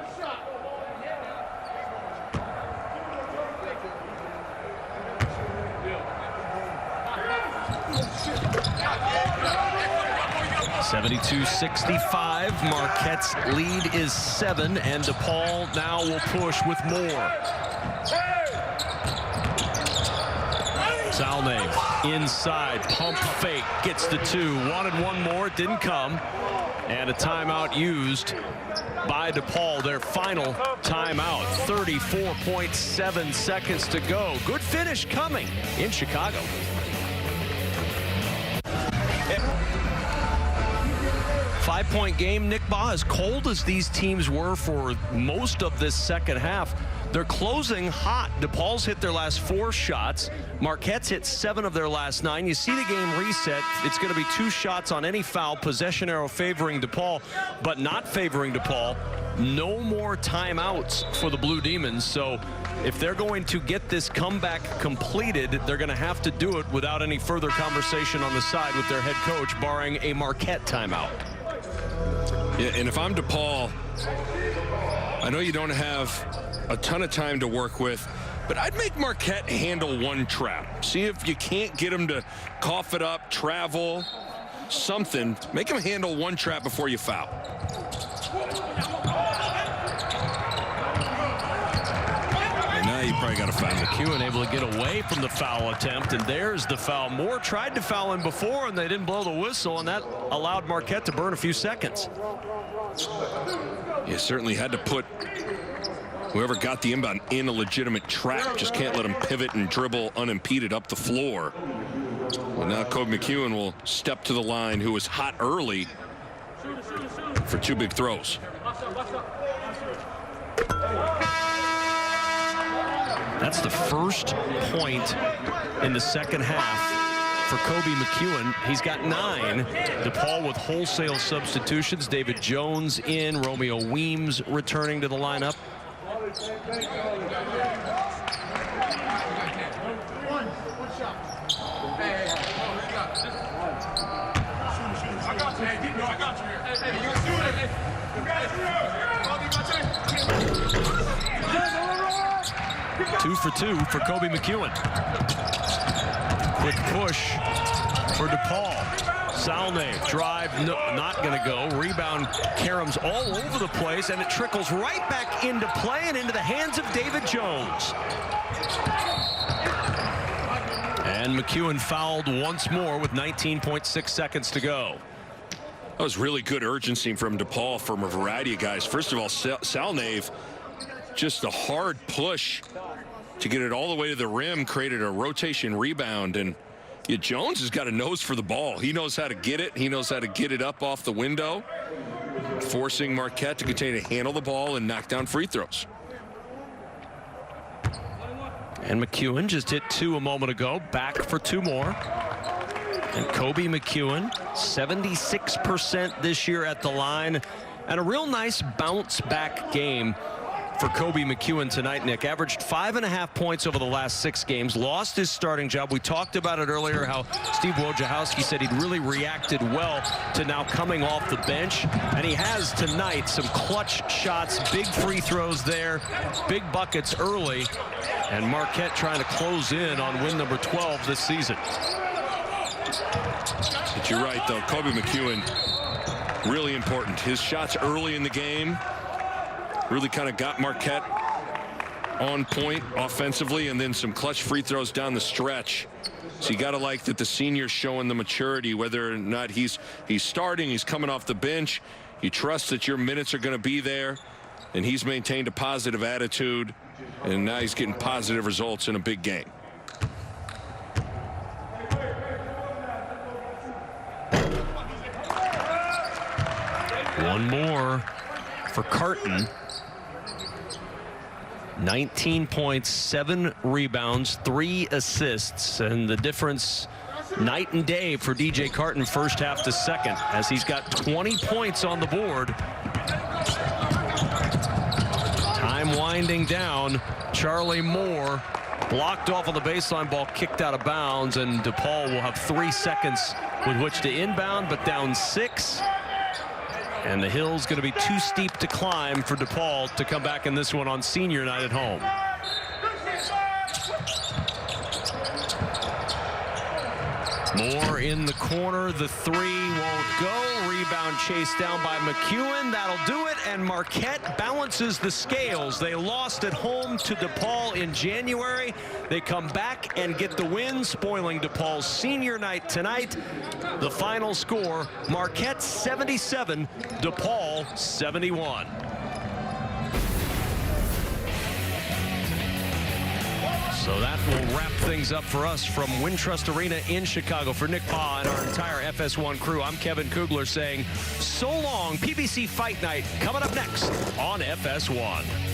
(72-65). Marquette's lead is 7, and Depaul now will push with more. Salnave inside, pump fake, gets the 2, wanted one more, didn't come, and a timeout used by Depaul, their final timeout. 34.7 seconds to go. Good finish coming in Chicago. Five-point game, Nick Baugh. As cold as these teams were for most of this second half, they're closing hot. DePaul's hit their last 4 shots. Marquette's hit 7 of their last 9. You see the game reset. It's going to be 2 shots on any foul. Possession arrow favoring DePaul, but not favoring DePaul. No more timeouts for the Blue Demons. So if they're going to get this comeback completed, they're going to have to do it without any further conversation on the side with their head coach, barring a Marquette timeout. Yeah, and if I'm DePaul, I know you don't have a ton of time to work with, but I'd make Marquette handle 1 trap. See if you can't get him to cough it up, travel, something. Make him handle 1 trap before you foul. And now you probably got to foul. McEwen able to get away from the foul attempt, and there's the foul. Moore tried to foul him before, and they didn't blow the whistle, and that allowed Marquette to burn a few seconds. You certainly had to put whoever got the inbound in a legitimate trap. Just can't let him pivot and dribble unimpeded up the floor. But now Kobe McEwen will step to the line, who was hot early for 2 big throws. That's the first point in the second half for Kobe McEwen. He's got 9. DePaul with wholesale substitutions. David Jones in, Romeo Weems returning to the lineup. Two for 2 for Kobe McEwen. Quick push for DePaul. Salnave drive, no, not going to go. Rebound, Karam's all over the place, and it trickles right back into play and into the hands of David Jones. And McEwen fouled once more with 19.6 seconds to go. That was really good urgency from DePaul from a variety of guys. First of all, Salnave, just a hard push to get it all the way to the rim, created a rotation rebound, and Jones has got a nose for the ball. He knows how to get it. He knows how to get it up off the window, forcing Marquette to continue to handle the ball and knock down free throws. And McEwen just hit 2 a moment ago, back for 2 more. And Kobe McEwen, 76% this year at the line, and a real nice bounce back game for Kobe McEwen tonight. Nick averaged 5.5 points over the last 6 games, lost his starting job. We talked about it earlier, how Steve Wojciechowski said he'd really reacted well to now coming off the bench, and he has tonight. Some clutch shots, big free throws there, big buckets early, and Marquette trying to close in on win number 12 this season. But you're right, though. Kobe McEwen, really important. His shots early in the game really kind of got Marquette on point offensively, and then some clutch free throws down the stretch. So you got to like that the senior's showing the maturity, whether or not he's starting, he's coming off the bench. You trust that your minutes are going to be there, and he's maintained a positive attitude, and now he's getting positive results in a big game. One more for Carton. 19 points, 7 rebounds, 3 assists, and the difference night and day for DJ Carton first half to second, as he's got 20 points on the board. Time winding down. Charlie Moore Blocked off on the baseline, ball kicked out of bounds, and Depaul will have 3 seconds with which to inbound, but down 6. And the hill's going to be too steep to climb for Depaul to come back in this one on senior night at home. Moore in the corner. The 3 won't go. Rebound chased down by McEwen. That'll do it. And Marquette balances the scales. They lost at home to Depaul in January. They come back and get the win, spoiling Depaul's senior night tonight. The final score, Marquette 77, DePaul 71. So that will wrap things up for us from Wintrust Arena in Chicago. For Nick Paw and our entire FS1 crew, I'm Kevin Kugler saying so long. PBC Fight Night coming up next on FS1.